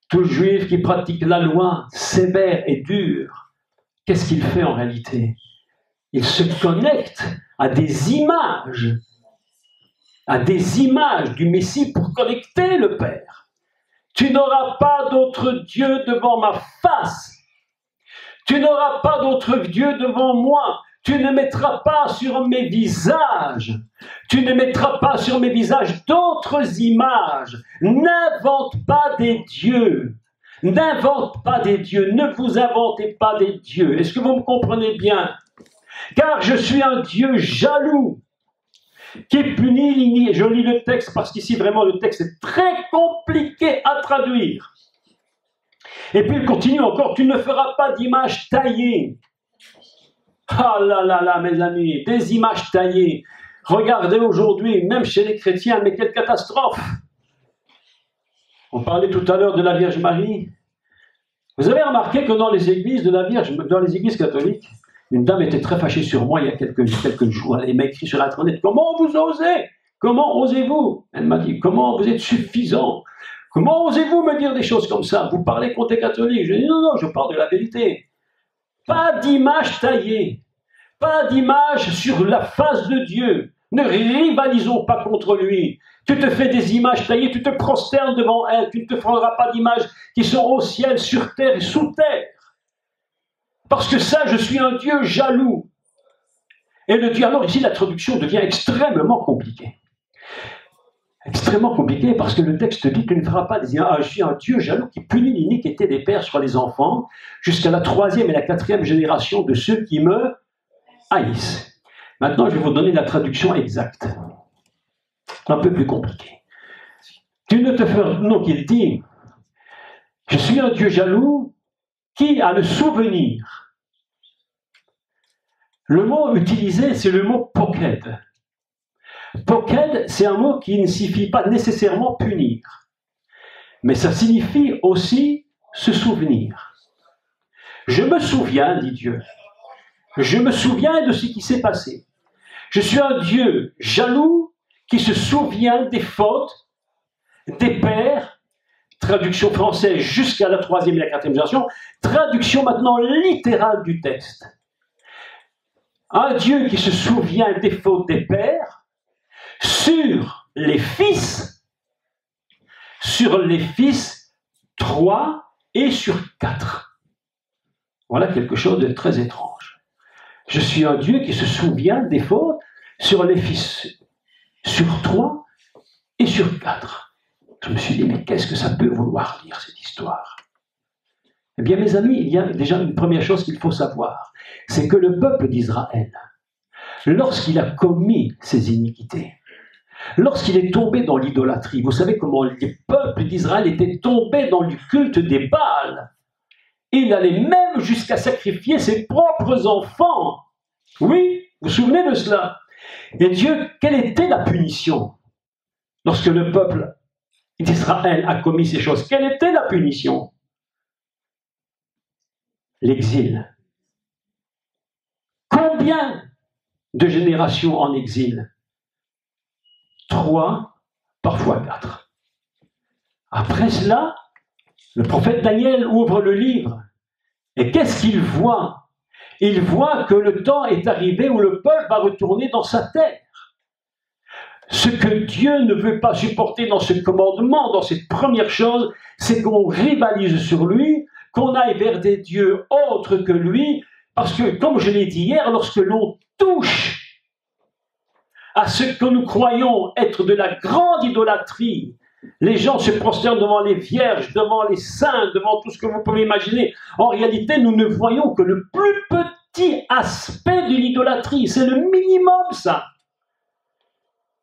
tout juif qui pratique la loi sévère et dure, qu'est-ce qu'il fait en réalité? Il se connecte à des images du Messie pour connecter le Père. Tu n'auras pas d'autre Dieu devant ma face. Tu n'auras pas d'autre Dieu devant moi. Tu ne mettras pas sur mes visages. Tu ne mettras pas sur mes visages d'autres images. N'invente pas des dieux. N'invente pas des dieux. Ne vous inventez pas des dieux. Est-ce que vous me comprenez bien? Car je suis un Dieu jaloux, qui punit l'iniquité. Je lis le texte parce qu'ici vraiment le texte est très compliqué à traduire. Et puis il continue encore, tu ne feras pas d'image taillée. Ah là là là, mes amis, des images taillées. Regardez aujourd'hui, même chez les chrétiens, mais quelle catastrophe. On parlait tout à l'heure de la Vierge Marie. Vous avez remarqué que dans les églises de la Vierge, dans les églises catholiques, une dame était très fâchée sur moi il y a quelques jours. Elle m'a écrit sur Internet, comment vous osez? Comment osez-vous? Elle m'a dit, comment vous êtes suffisant? Comment osez-vous me dire des choses comme ça? Vous parlez contre les catholiques. Je dis non, non, je parle de la vérité. Pas d'image taillée. Pas d'image sur la face de Dieu. Ne rivalisons pas contre lui. Tu te fais des images taillées, tu te prosternes devant elle. Tu ne te feras pas d'images qui sont au ciel, sur terre et sous terre. Parce que ça, je suis un Dieu jaloux. Et le Dieu, alors ici, la traduction devient extrêmement compliquée. Extrêmement compliqué parce que le texte dit qu'il ne fera pas des images. Je suis un Dieu jaloux qui punit l'iniquité des pères sur les enfants jusqu'à la 3e et la 4e génération de ceux qui me haïssent. Maintenant, je vais vous donner la traduction exacte. Un peu plus compliqué. Tu ne te feras... Donc il dit, je suis un Dieu jaloux qui a le souvenir. Le mot utilisé, c'est le mot poked. Poked, c'est un mot qui ne signifie pas nécessairement punir, mais ça signifie aussi se souvenir. Je me souviens, dit Dieu, je me souviens de ce qui s'est passé. Je suis un Dieu jaloux qui se souvient des fautes des pères, traduction française jusqu'à la 3e et la 4e génération, traduction maintenant littérale du texte. Un Dieu qui se souvient des fautes des pères, sur les fils 3 et sur 4. Voilà quelque chose de très étrange. Je suis un Dieu qui se souvient des fautes sur les fils sur 3 et sur 4. Je me suis dit, mais qu'est-ce que ça peut vouloir dire cette histoire? Eh bien, mes amis, il y a déjà une première chose qu'il faut savoir, c'est que le peuple d'Israël, lorsqu'il a commis ses iniquités, lorsqu'il est tombé dans l'idolâtrie, vous savez comment les peuples d'Israël étaient tombés dans le culte des Baals. Il allait même jusqu'à sacrifier ses propres enfants. Oui, vous vous souvenez de cela? Et Dieu, quelle était la punition lorsque le peuple d'Israël a commis ces choses? Quelle était la punition? L'exil. Combien de générations en exil? 3, parfois 4. Après cela, le prophète Daniel ouvre le livre. Et qu'est-ce qu'il voit? Il voit que le temps est arrivé où le peuple va retourner dans sa terre. Ce que Dieu ne veut pas supporter dans ce commandement, dans cette première chose, c'est qu'on rivalise sur lui, qu'on aille vers des dieux autres que lui, parce que, comme je l'ai dit hier, lorsque l'on touche à ce que nous croyons être de la grande idolâtrie, les gens se prosternent devant les vierges, devant les saints, devant tout ce que vous pouvez imaginer. En réalité, nous ne voyons que le plus petit aspect de l'idolâtrie. C'est le minimum, ça.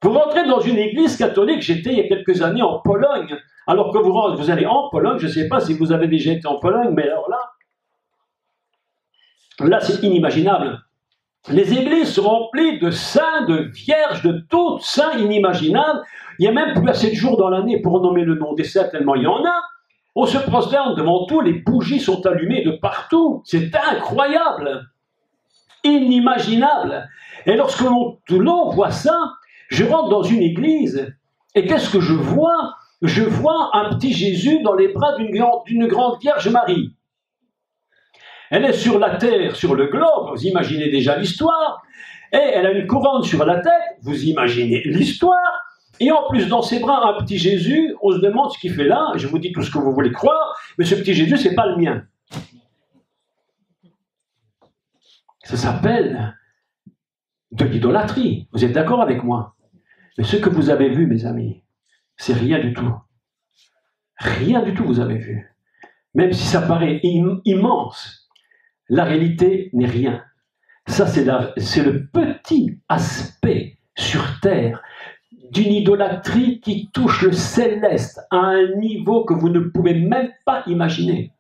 Vous rentrez dans une église catholique, j'étais il y a quelques années en Pologne, alors que vous allez en Pologne, je ne sais pas si vous avez déjà été en Pologne, mais alors là c'est inimaginable. Les églises sont remplies de saints, de vierges, de tout saints inimaginables. Il n'y a même plus assez de jours dans l'année pour nommer le nom des saints, tellement il y en a. On se prosterne devant tout, les bougies sont allumées de partout. C'est incroyable, inimaginable. Et lorsque l'on voit ça, je rentre dans une église, et qu'est-ce que je vois? Je vois un petit Jésus dans les bras d'une grande Vierge Marie. Elle est sur la terre, sur le globe, vous imaginez déjà l'histoire, et elle a une couronne sur la tête, vous imaginez l'histoire, et en plus dans ses bras un petit Jésus, on se demande ce qu'il fait là, je vous dis tout ce que vous voulez croire, mais ce petit Jésus, c'est pas le mien. Ça s'appelle de l'idolâtrie, vous êtes d'accord avec moi? Mais ce que vous avez vu, mes amis, c'est rien du tout. Rien du tout vous avez vu. Même si ça paraît immense, la réalité n'est rien. Ça, c'est le petit aspect sur terre d'une idolâtrie qui touche le céleste à un niveau que vous ne pouvez même pas imaginer.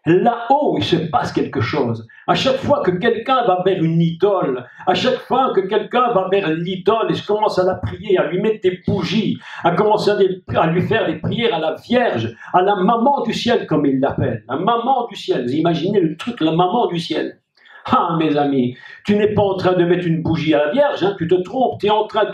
Là-haut, il se passe quelque chose. À chaque fois que quelqu'un va vers une idole, à chaque fois que quelqu'un va vers l'idole et commence à la prier, à lui mettre des bougies, à commencer à lui faire des prières à la Vierge, à la maman du ciel, comme il l'appelle, la maman du ciel. Vous imaginez le truc, la maman du ciel. Ah, mes amis, tu n'es pas en train de mettre une bougie à la Vierge, hein, tu te trompes, tu es en train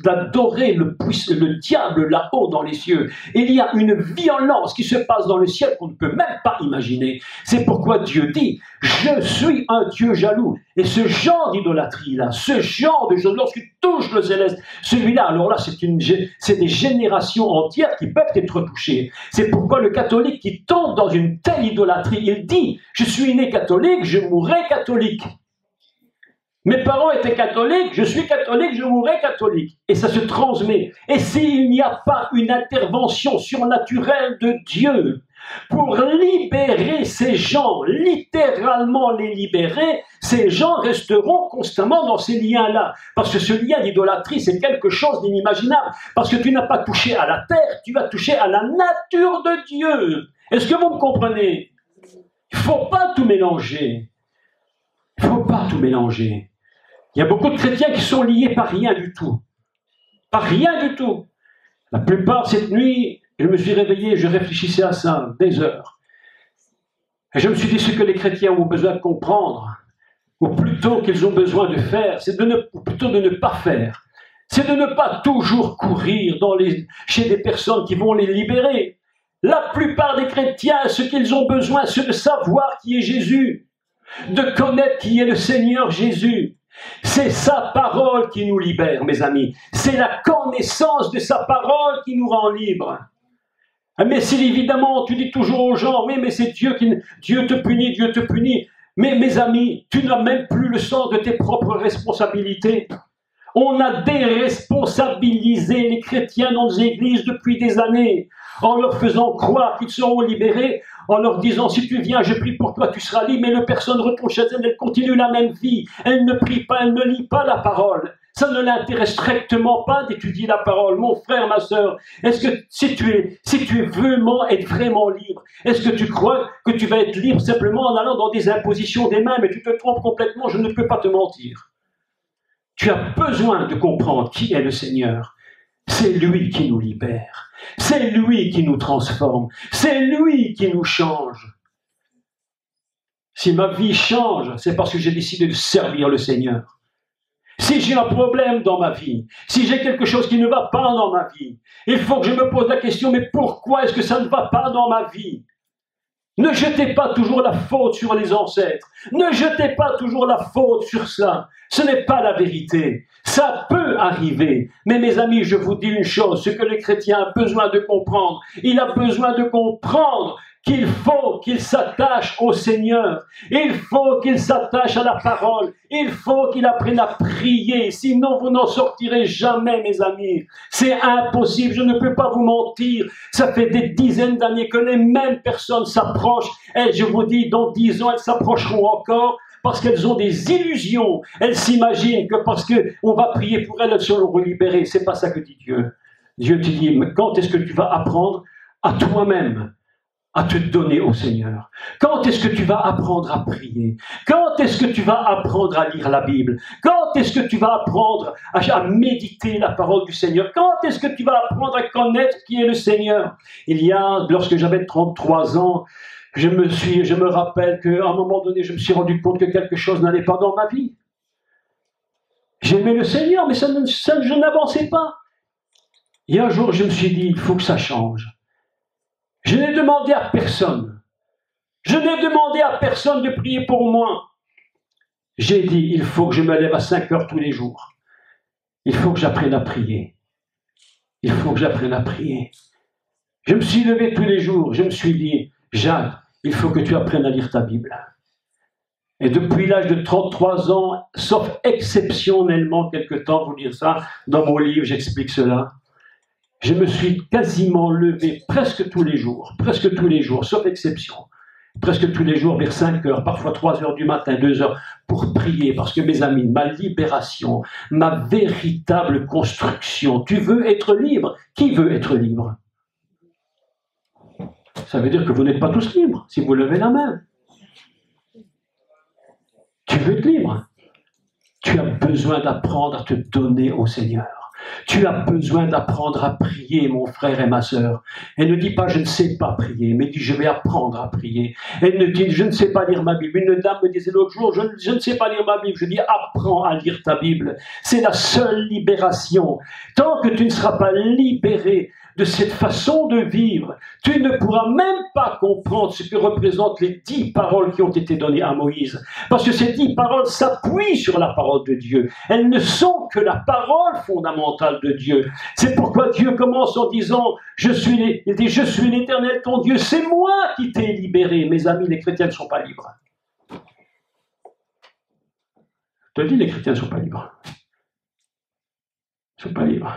d'adorer le diable là-haut dans les cieux. Il y a une violence qui se passe dans le ciel qu'on ne peut même pas imaginer. C'est pourquoi Dieu dit, je suis un Dieu jaloux. Et ce genre d'idolâtrie-là, ce genre de choses, lorsqu'il touche le céleste, celui-là, alors là, c'est des générations entières qui peuvent être touchées. C'est pourquoi le catholique qui tombe dans une telle idolâtrie, il dit, je suis né catholique, je mourrai catholique. Mes parents étaient catholiques, je suis catholique, je mourrai catholique. Et ça se transmet. Et s'il n'y a pas une intervention surnaturelle de Dieu pour libérer ces gens, littéralement les libérer, ces gens resteront constamment dans ces liens-là. Parce que ce lien d'idolâtrie, c'est quelque chose d'inimaginable. Parce que tu n'as pas touché à la terre, tu vas toucher à la nature de Dieu. Est-ce que vous me comprenez? Il ne faut pas tout mélanger. Il ne faut pas tout mélanger. Il y a beaucoup de chrétiens qui sont liés par rien du tout. Par rien du tout. La plupart, cette nuit, je me suis réveillé, je réfléchissais à ça, des heures. Et je me suis dit, ce que les chrétiens ont besoin de comprendre, ou plutôt qu'ils ont besoin de faire, c'est plutôt de ne pas faire. C'est de ne pas toujours courir chez des personnes qui vont les libérer. La plupart des chrétiens, ce qu'ils ont besoin, c'est de savoir qui est Jésus, de connaître qui est le Seigneur Jésus. C'est sa parole qui nous libère, mes amis. C'est la connaissance de sa parole qui nous rend libres. Mais si évidemment, tu dis toujours aux gens, oui, mais c'est Dieu Dieu te punit, Dieu te punit. Mais mes amis, tu n'as même plus le sens de tes propres responsabilités. On a déresponsabilisé les chrétiens dans les églises depuis des années, en leur faisant croire qu'ils seront libérés, en leur disant, si tu viens, je prie pour toi, tu seras libre, mais la personne retourne chez elle, elle continue la même vie, elle ne prie pas, elle ne lit pas la parole. Ça ne l'intéresse strictement pas d'étudier la parole. Mon frère, ma sœur, est-ce que si tu veux être vraiment libre, est-ce que tu crois que tu vas être libre simplement en allant dans des impositions des mains, mais tu te trompes complètement, je ne peux pas te mentir. Tu as besoin de comprendre qui est le Seigneur. C'est lui qui nous libère. C'est lui qui nous transforme. C'est lui qui nous change. Si ma vie change, c'est parce que j'ai décidé de servir le Seigneur. Si j'ai un problème dans ma vie, si j'ai quelque chose qui ne va pas dans ma vie, il faut que je me pose la question, mais pourquoi est-ce que ça ne va pas dans ma vie? Ne jetez pas toujours la faute sur les ancêtres. Ne jetez pas toujours la faute sur ça. Ce n'est pas la vérité. Ça peut arriver. Mais mes amis, je vous dis une chose, ce que le chrétien a besoin de comprendre, il a besoin de comprendre qu'il faut qu'il s'attache au Seigneur. Il faut qu'il s'attache à la parole. Il faut qu'il apprenne à prier. Sinon, vous n'en sortirez jamais, mes amis. C'est impossible. Je ne peux pas vous mentir. Ça fait des dizaines d'années que les mêmes personnes s'approchent. Et je vous dis, dans 10 ans, elles s'approcheront encore parce qu'elles ont des illusions. Elles s'imaginent que parce qu'on va prier pour elles, elles seront libérées. C'est pas ça que dit Dieu. Dieu te dit, mais quand est-ce que tu vas apprendre à toi-même à te donner au Seigneur? Quand est-ce que tu vas apprendre à prier? Quand est-ce que tu vas apprendre à lire la Bible? Quand est-ce que tu vas apprendre à méditer la parole du Seigneur? Quand est-ce que tu vas apprendre à connaître qui est le Seigneur? Lorsque j'avais 33 ans, je me rappelle qu'à un moment donné, je me suis rendu compte que quelque chose n'allait pas dans ma vie. J'aimais le Seigneur, mais je n'avançais pas. Et un jour, je me suis dit, il faut que ça change. Je n'ai demandé à personne. Je n'ai demandé à personne de prier pour moi. J'ai dit, il faut que je me lève à 5 heures tous les jours. Il faut que j'apprenne à prier. Il faut que j'apprenne à prier. Je me suis levé tous les jours. Je me suis dit, Jacques, il faut que tu apprennes à lire ta Bible. Et depuis l'âge de 33 ans, sauf exceptionnellement quelque temps, vous dire ça, dans mon livre, j'explique cela, je me suis quasiment levé presque tous les jours, sauf exception. Presque tous les jours vers 5 heures, parfois 3 heures du matin, 2 heures, pour prier, parce que mes amis, ma libération, ma véritable construction, tu veux être libre? Qui veut être libre? Ça veut dire que vous n'êtes pas tous libres, si vous levez la main. Tu veux être libre? Tu as besoin d'apprendre à te donner au Seigneur. Tu as besoin d'apprendre à prier, mon frère et ma sœur. Et ne dis pas, je ne sais pas prier, mais dis, je vais apprendre à prier. Et ne dis, je ne sais pas lire ma Bible. Une dame me disait l'autre jour, je ne sais pas lire ma Bible. Je dis, apprends à lire ta Bible. C'est la seule libération. Tant que tu ne seras pas libéré de cette façon de vivre, tu ne pourras même pas comprendre ce que représentent les 10 paroles qui ont été données à Moïse. Parce que ces 10 paroles s'appuient sur la parole de Dieu. Elles ne sont que la parole fondamentale de Dieu. C'est pourquoi Dieu commence en disant, je suis l'Éternel ton Dieu, c'est moi qui t'ai libéré. Mes amis, les chrétiens ne sont pas libres. Je te dis, les chrétiens ne sont pas libres. Ils ne sont pas libres.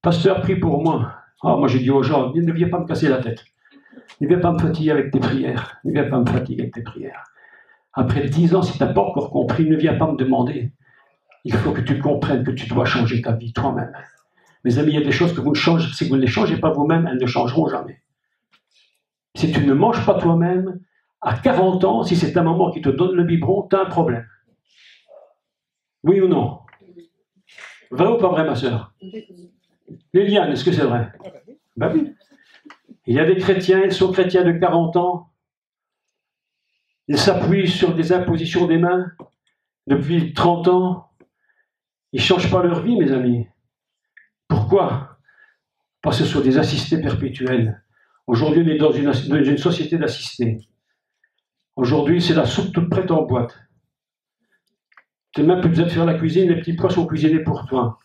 Pasteur, prie pour moi. Oh, moi, j'ai dit aux gens, ne viens pas me casser la tête. Ne viens pas me fatiguer avec tes prières. Ne viens pas me fatiguer avec tes prières. Après 10 ans, si tu n'as pas encore compris, ne viens pas me demander. Il faut que tu comprennes que tu dois changer ta vie toi-même. Mes amis, il y a des choses que vous ne changez, si vous ne les changez pas vous-même, elles ne changeront jamais. Si tu ne manges pas toi-même, à 40 ans, si c'est ta maman qui te donne le biberon, tu as un problème. Oui ou non? Vrai ou pas vrai, ma sœur? Liliane, est-ce que c'est vrai? Ben oui. Il y a des chrétiens, ils sont chrétiens de 40 ans. Ils s'appuient sur des impositions des mains depuis 30 ans. Ils ne changent pas leur vie, mes amis. Pourquoi? Parce que ce sont des assistés perpétuels. Aujourd'hui, on est dans une société d'assistés. Aujourd'hui, c'est la soupe toute prête en boîte. Tu n'as même plus besoin de faire la cuisine, les petits pois sont cuisinés pour toi.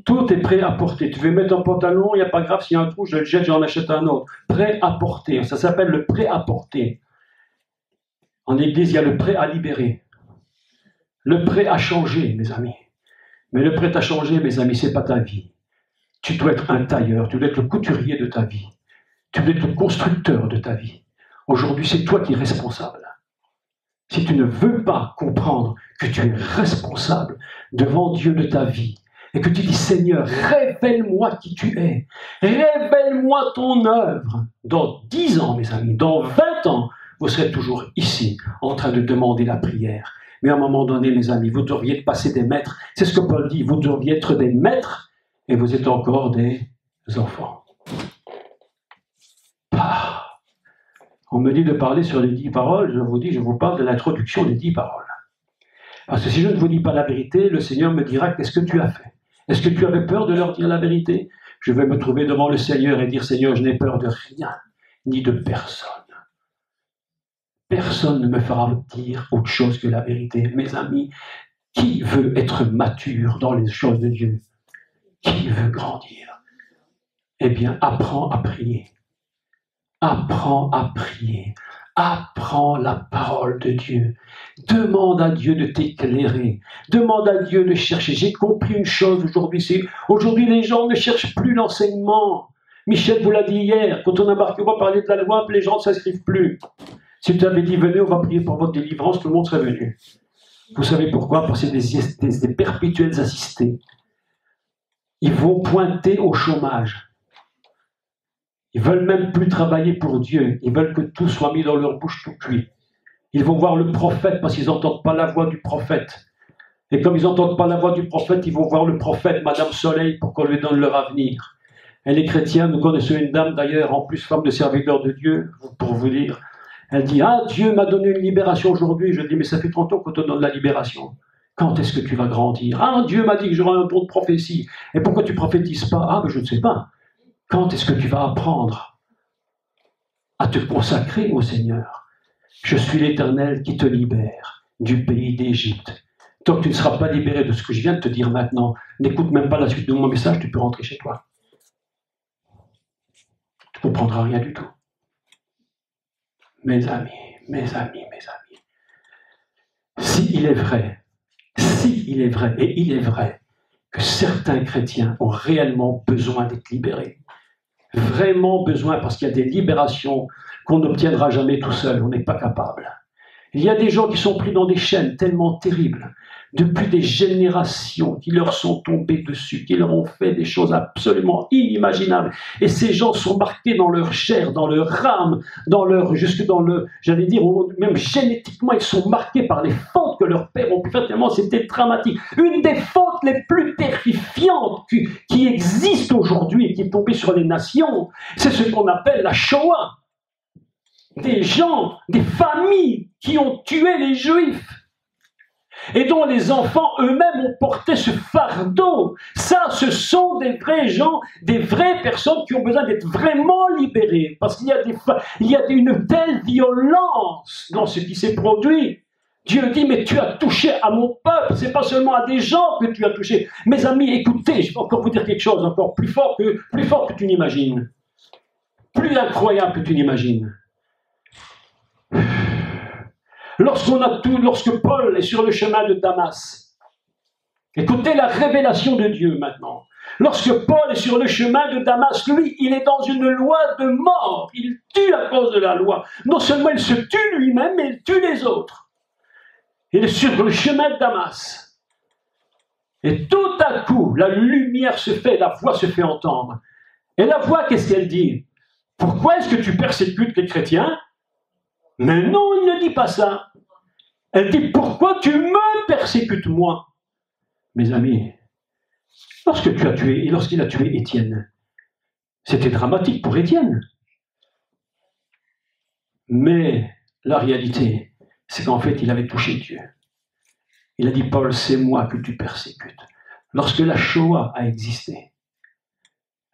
Tout est prêt à porter. Tu veux mettre un pantalon, il n'y a pas grave, s'il y a un trou, je le jette, j'en achète un autre. Prêt à porter. Ça s'appelle le prêt à porter. En Église, il y a le prêt à libérer. Le prêt à changer, mes amis. Mais le prêt à changer, mes amis, ce n'est pas ta vie. Tu dois être un tailleur, tu dois être le couturier de ta vie. Tu dois être le constructeur de ta vie. Aujourd'hui, c'est toi qui es responsable. Si tu ne veux pas comprendre que tu es responsable devant Dieu de ta vie, et que tu dis, Seigneur, révèle-moi qui tu es. Révèle-moi ton œuvre. Dans 10 ans, mes amis, dans 20 ans, vous serez toujours ici, en train de demander la prière. Mais à un moment donné, mes amis, vous devriez passer des maîtres. C'est ce que Paul dit, vous devriez être des maîtres, et vous êtes encore des enfants. Ah. On me dit de parler sur les 10 paroles, je vous parle de l'introduction des 10 paroles. Parce que si je ne vous dis pas la vérité, le Seigneur me dira, qu'est-ce que tu as fait? Est-ce que tu avais peur de leur dire la vérité? Je vais me trouver devant le Seigneur et dire, Seigneur, je n'ai peur de rien, ni de personne. Personne ne me fera dire autre chose que la vérité. Mes amis, qui veut être mature dans les choses de Dieu? Qui veut grandir? Eh bien, apprends à prier. Apprends à prier. Apprends la parole de Dieu. Demande à Dieu de t'éclairer. Demande à Dieu de chercher. J'ai compris une chose aujourd'hui. Aujourd'hui, les gens ne cherchent plus l'enseignement. Michel vous l'a dit hier. Quand on a marqué, on va parler de la loi, les gens ne s'inscrivent plus. Si tu avais dit, venez, on va prier pour votre délivrance, tout le monde serait venu. Vous savez pourquoi? Parce que c'est des perpétuels assistés. Ils vont pointer au chômage. Ils ne veulent même plus travailler pour Dieu. Ils veulent que tout soit mis dans leur bouche tout cuit. Ils vont voir le prophète parce qu'ils n'entendent pas la voix du prophète. Et comme ils n'entendent pas la voix du prophète, ils vont voir le prophète, Madame Soleil, pour qu'on lui donne leur avenir. Et les chrétiens, nous connaissons une dame d'ailleurs, en plus femme de serviteur de Dieu, pour vous dire. Elle dit, ah, Dieu m'a donné une libération aujourd'hui. Je dis, mais ça fait 30 ans qu'on te donne la libération. Quand est-ce que tu vas grandir? Ah, Dieu m'a dit que j'aurai un don de prophétie. Et pourquoi tu prophétises pas? Ah, mais je ne sais pas. Quand est-ce que tu vas apprendre à te consacrer au Seigneur? Je suis l'Éternel qui te libère du pays d'Égypte. Tant que tu ne seras pas libéré de ce que je viens de te dire maintenant, n'écoute même pas la suite de mon message, tu peux rentrer chez toi. Tu ne comprendras rien du tout. Mes amis, mes amis, mes amis, s'il est vrai, et il est vrai, que certains chrétiens ont réellement besoin d'être libérés, vraiment besoin, parce qu'il y a des libérations qu'on n'obtiendra jamais tout seul, on n'est pas capable. Il y a des gens qui sont pris dans des chaînes tellement terribles, depuis des générations qui leur sont tombées dessus, qui leur ont fait des choses absolument inimaginables. Et ces gens sont marqués dans leur chair, dans leur âme, jusque dans le, j'allais dire, même génétiquement, ils sont marqués par les fautes que leurs pères ont pu faire, tellement c'était dramatique. Une des fautes les plus terrifiantes qui existent aujourd'hui et qui est tombée sur les nations, c'est ce qu'on appelle la Shoah. Des gens, des familles qui ont tué les Juifs et dont les enfants eux-mêmes ont porté ce fardeau. Ça, ce sont des vrais gens, des vraies personnes qui ont besoin d'être vraiment libérées, parce qu'il y a une telle violence dans ce qui s'est produit. Dieu dit, mais tu as touché à mon peuple, c'est pas seulement à des gens que tu as touché. Mes amis, écoutez, je vais encore vous dire quelque chose encore plus fort que tu n'imagines, plus incroyable que tu n'imagines. Lorsque Paul est sur le chemin de Damas, écoutez la révélation de Dieu maintenant. Lorsque Paul est sur le chemin de Damas, lui, il est dans une loi de mort. Il tue à cause de la loi. Non seulement il se tue lui-même, mais il tue les autres. Il est sur le chemin de Damas. Et tout à coup, la lumière se fait, la voix se fait entendre. Et la voix, qu'est-ce qu'elle dit? Pourquoi est-ce que tu persécutes les chrétiens? Mais non, il ne dit pas ça. Elle dit, pourquoi tu me persécutes, moi? Mes amis, lorsqu'il a tué Étienne, c'était dramatique pour Étienne. Mais la réalité, c'est qu'en fait, il avait touché Dieu. Il a dit, Paul, c'est moi que tu persécutes. Lorsque la Shoah a existé,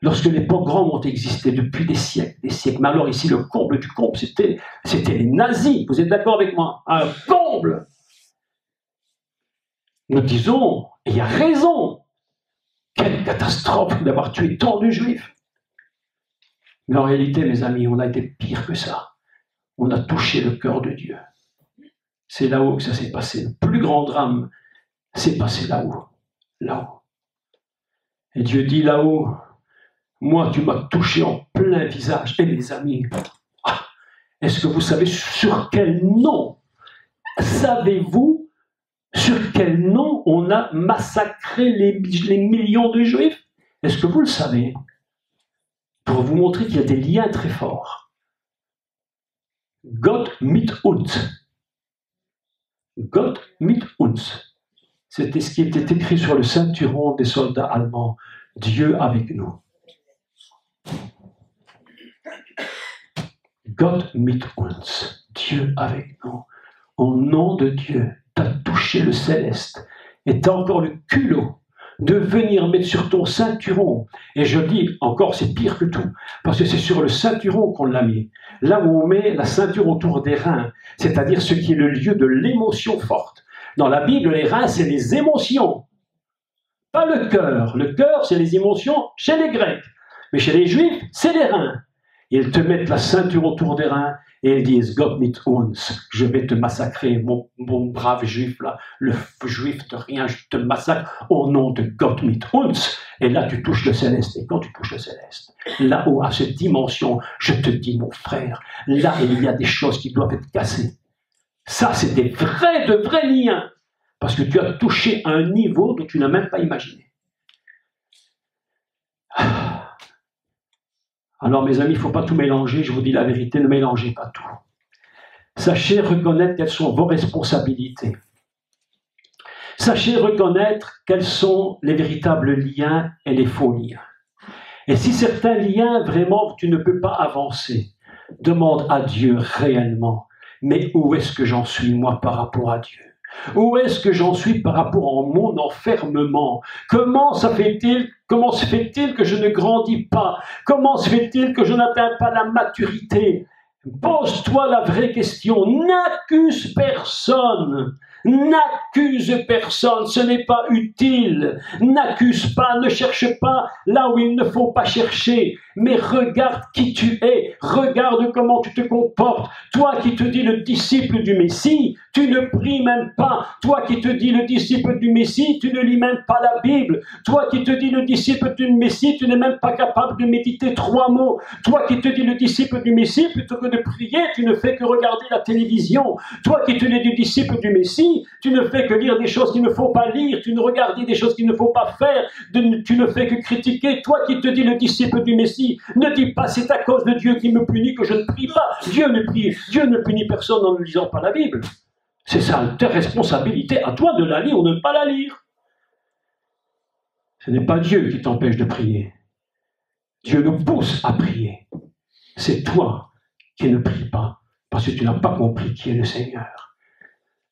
lorsque les pogroms ont existé depuis des siècles, mais alors ici, le comble du comble, c'était les nazis. Vous êtes d'accord avec moi? Un comble! Nous disons, et il y a raison, quelle catastrophe d'avoir tué tant de juifs. Mais en réalité, mes amis, on a été pire que ça. On a touché le cœur de Dieu. C'est là-haut que ça s'est passé. Le plus grand drame s'est passé là-haut. Là-haut. Et Dieu dit là-haut, moi, tu m'as touché en plein visage. Et mes amis, est-ce que vous savez sur quel nom? Savez-vous sur quel nom on a massacré les millions de Juifs? Est-ce que vous le savez? Pour vous montrer qu'il y a des liens très forts. Gott mit uns. Gott mit uns. C'était ce qui était écrit sur le ceinturon des soldats allemands. Dieu avec nous. Gott mit uns. Dieu avec nous. Au nom de Dieu, tu as touché le céleste. Et tu as encore le culot de venir mettre sur ton ceinturon. Et je dis encore, c'est pire que tout. Parce que c'est sur le ceinturon qu'on l'a mis. Là où on met la ceinture autour des reins. C'est-à-dire ce qui est le lieu de l'émotion forte. Dans la Bible, les reins, c'est les émotions. Pas le cœur. Le cœur, c'est les émotions chez les Grecs. Mais chez les Juifs, c'est les reins. Ils te mettent la ceinture autour des reins et ils disent, Gott mit uns, je vais te massacrer, mon brave Juif là, le Juif de rien, je te massacre au nom de Gott mit uns. Et là, tu touches le céleste. Et quand tu touches le céleste, là-haut, à cette dimension, je te dis, mon frère, là, il y a des choses qui doivent être cassées. Ça, c'est de vrais liens. Parce que tu as touché un niveau dont tu n'as même pas imaginé. Alors, mes amis, il ne faut pas tout mélanger. Je vous dis la vérité, ne mélangez pas tout. Sachez reconnaître quelles sont vos responsabilités. Sachez reconnaître quels sont les véritables liens et les faux liens. Et si certains liens, vraiment, tu ne peux pas avancer, demande à Dieu réellement, mais où est-ce que j'en suis, moi, par rapport à Dieu? Où est-ce que j'en suis par rapport à mon enfermement? Comment se fait-il que je ne grandis pas? Comment se fait-il que je n'atteins pas la maturité? Pose-toi la vraie question. N'accuse personne. N'accuse personne. Ce n'est pas utile. N'accuse pas, ne cherche pas là où il ne faut pas chercher. mais regarde qui tu es, regarde comment tu te comportes. Toi qui te dis le disciple du Messie, tu ne pries même pas. Toi qui te dis le disciple du Messie, tu ne lis même pas la Bible. Toi qui te dis le disciple du Messie, tu n'es même pas capable de méditer 3 mots. Toi qui te dis le disciple du Messie, plutôt que de prier, tu ne fais que regarder la télévision. Toi qui te dis le disciple du Messie, tu ne fais que lire des choses qu'il ne faut pas lire, tu ne regardes des choses qu'il ne faut pas faire, tu ne fais que critiquer. Toi qui te dis le disciple du Messie, ne dis pas c'est à cause de Dieu qui me punit que je ne prie pas. Dieu ne punit personne en ne lisant pas la Bible. C'est ça, ta responsabilité, à toi de la lire ou de ne pas la lire. Ce n'est pas Dieu qui t'empêche de prier. Dieu nous pousse à prier. C'est toi qui ne pries pas, parce que tu n'as pas compris qui est le Seigneur.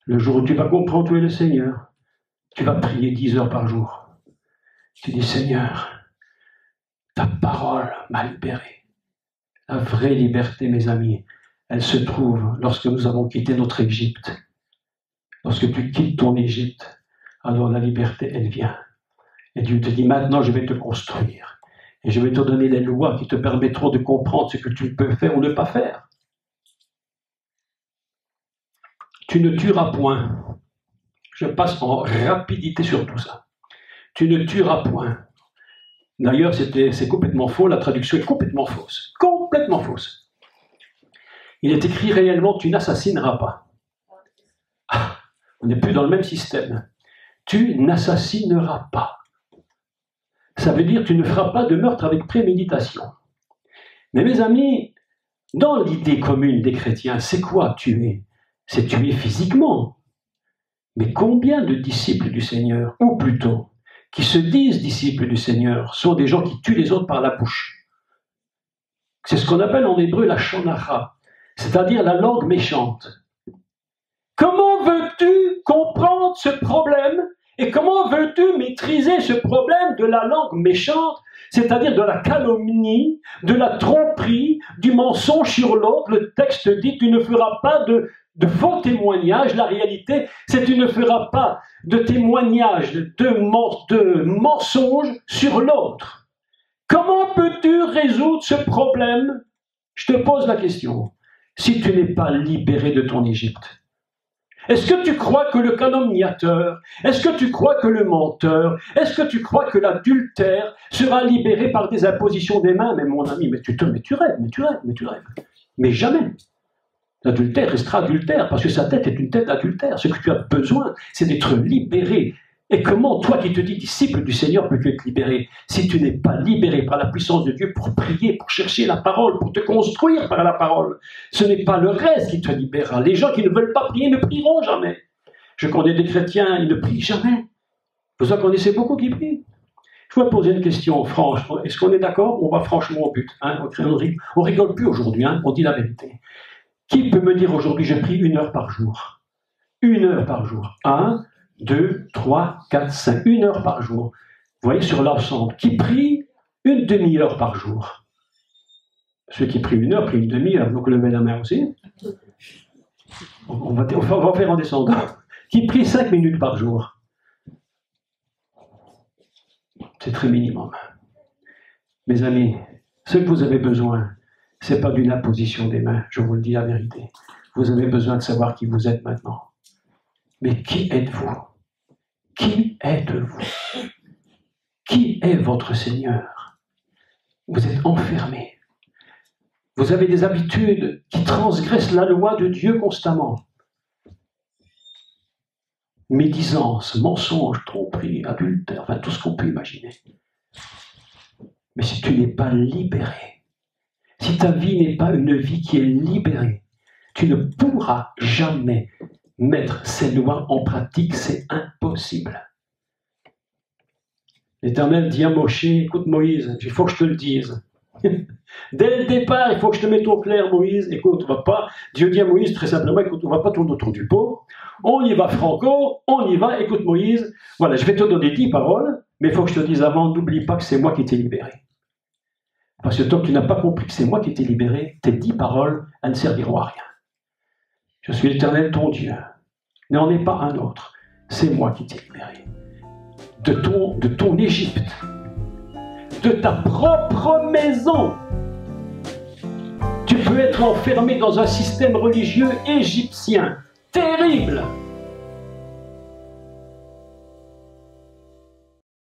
Le jour où tu vas comprendre où est le Seigneur, tu vas prier 10 heures par jour. Tu dis, Seigneur, ta parole m'a libéré. La vraie liberté, mes amis, elle se trouve lorsque nous avons quitté notre Égypte. Lorsque tu quittes ton Égypte, alors la liberté, elle vient. Et Dieu te dit, maintenant, je vais te construire. Et je vais te donner les lois qui te permettront de comprendre ce que tu peux faire ou ne pas faire. Tu ne tueras point. Je passe en rapidité sur tout ça. Tu ne tueras point. D'ailleurs, c'est complètement faux. La traduction est complètement fausse. Complètement fausse. Il est écrit réellement, tu n'assassineras pas. Ah, on n'est plus dans le même système. Tu n'assassineras pas. Ça veut dire tu ne feras pas de meurtre avec préméditation. Mais mes amis, dans l'idée commune des chrétiens, c'est quoi tuer? C'est tuer physiquement. Mais combien de disciples du Seigneur, ou plutôt, qui se disent disciples du Seigneur, sont des gens qui tuent les autres par la bouche? C'est ce qu'on appelle en hébreu la shonara, c'est-à-dire la langue méchante. Comment veux-tu comprendre ce problème? Et comment veux-tu maîtriser ce problème de la langue méchante, c'est-à-dire de la calomnie, de la tromperie, du mensonge sur l'autre? Le texte dit, tu ne feras pas de faux témoignages. La réalité, c'est que tu ne feras pas de témoignages, de mensonges sur l'autre. Comment peux-tu résoudre ce problème? Je te pose la question. Si tu n'es pas libéré de ton Égypte, est-ce que tu crois que le calomniateur, est-ce que tu crois que le menteur, est-ce que tu crois que l'adultère sera libéré par des impositions des mains? Mais mon ami, mais tu rêves. Mais jamais. L'adultère restera adultère, parce que sa tête est une tête d'adultère. Ce que tu as besoin, c'est d'être libéré. Et comment, toi qui te dis disciple du Seigneur, peux-tu être libéré si tu n'es pas libéré par la puissance de Dieu pour prier, pour chercher la parole, pour te construire par la parole? Ce n'est pas le reste qui te libérera. Les gens qui ne veulent pas prier ne prieront jamais. Je connais des chrétiens, ils ne prient jamais. Vous en connaissez beaucoup qui prient. Je vais poser une question franche. Est-ce qu'on est d'accord? On va franchement au but. Hein? On rigole plus aujourd'hui, hein? On dit la vérité. Qui peut me dire aujourd'hui, je prie 1 heure par jour? 1 heure par jour. 1, 2, 3, 4, 5. 1 heure par jour. Vous voyez, sur l'ensemble. Qui prie 1 demi-heure par jour? Ceux qui prient 1 heure prient 1 demi-heure. Donc levez la main aussi. On va faire en descendant. Qui prie 5 minutes par jour? C'est très minimum. Mes amis, ce que vous avez besoin, ce n'est pas d'une imposition des mains, je vous le dis la vérité. Vous avez besoin de savoir qui vous êtes maintenant. Mais qui êtes-vous? Qui êtes-vous? Qui est votre Seigneur? Vous êtes enfermé. Vous avez des habitudes qui transgressent la loi de Dieu constamment. Médisance, mensonge, tromperie, adultère, enfin tout ce qu'on peut imaginer. Mais si tu n'es pas libéré, si ta vie n'est pas une vie qui est libérée, tu ne pourras jamais mettre ces lois en pratique, c'est impossible. L'Éternel dit à Moshe, écoute Moïse, il faut que je te le dise. Dès le départ, il faut que je te mette au clair, Moïse. Écoute, on va pas. Dieu dit à Moïse très simplement, écoute, on ne va pas tourner autour du pot. On y va franco, on y va. Écoute Moïse, voilà, je vais te donner 10 paroles, mais il faut que je te dise avant, n'oublie pas que c'est moi qui t'ai libéré. Parce que tant que tu n'as pas compris que c'est moi qui t'ai libéré, tes 10 paroles, elles ne serviront à rien. Je suis l'Éternel, ton Dieu. N'en est pas un autre. C'est moi qui t'ai libéré. De ton Égypte. de ta propre maison. Tu peux être enfermé dans un système religieux égyptien terrible.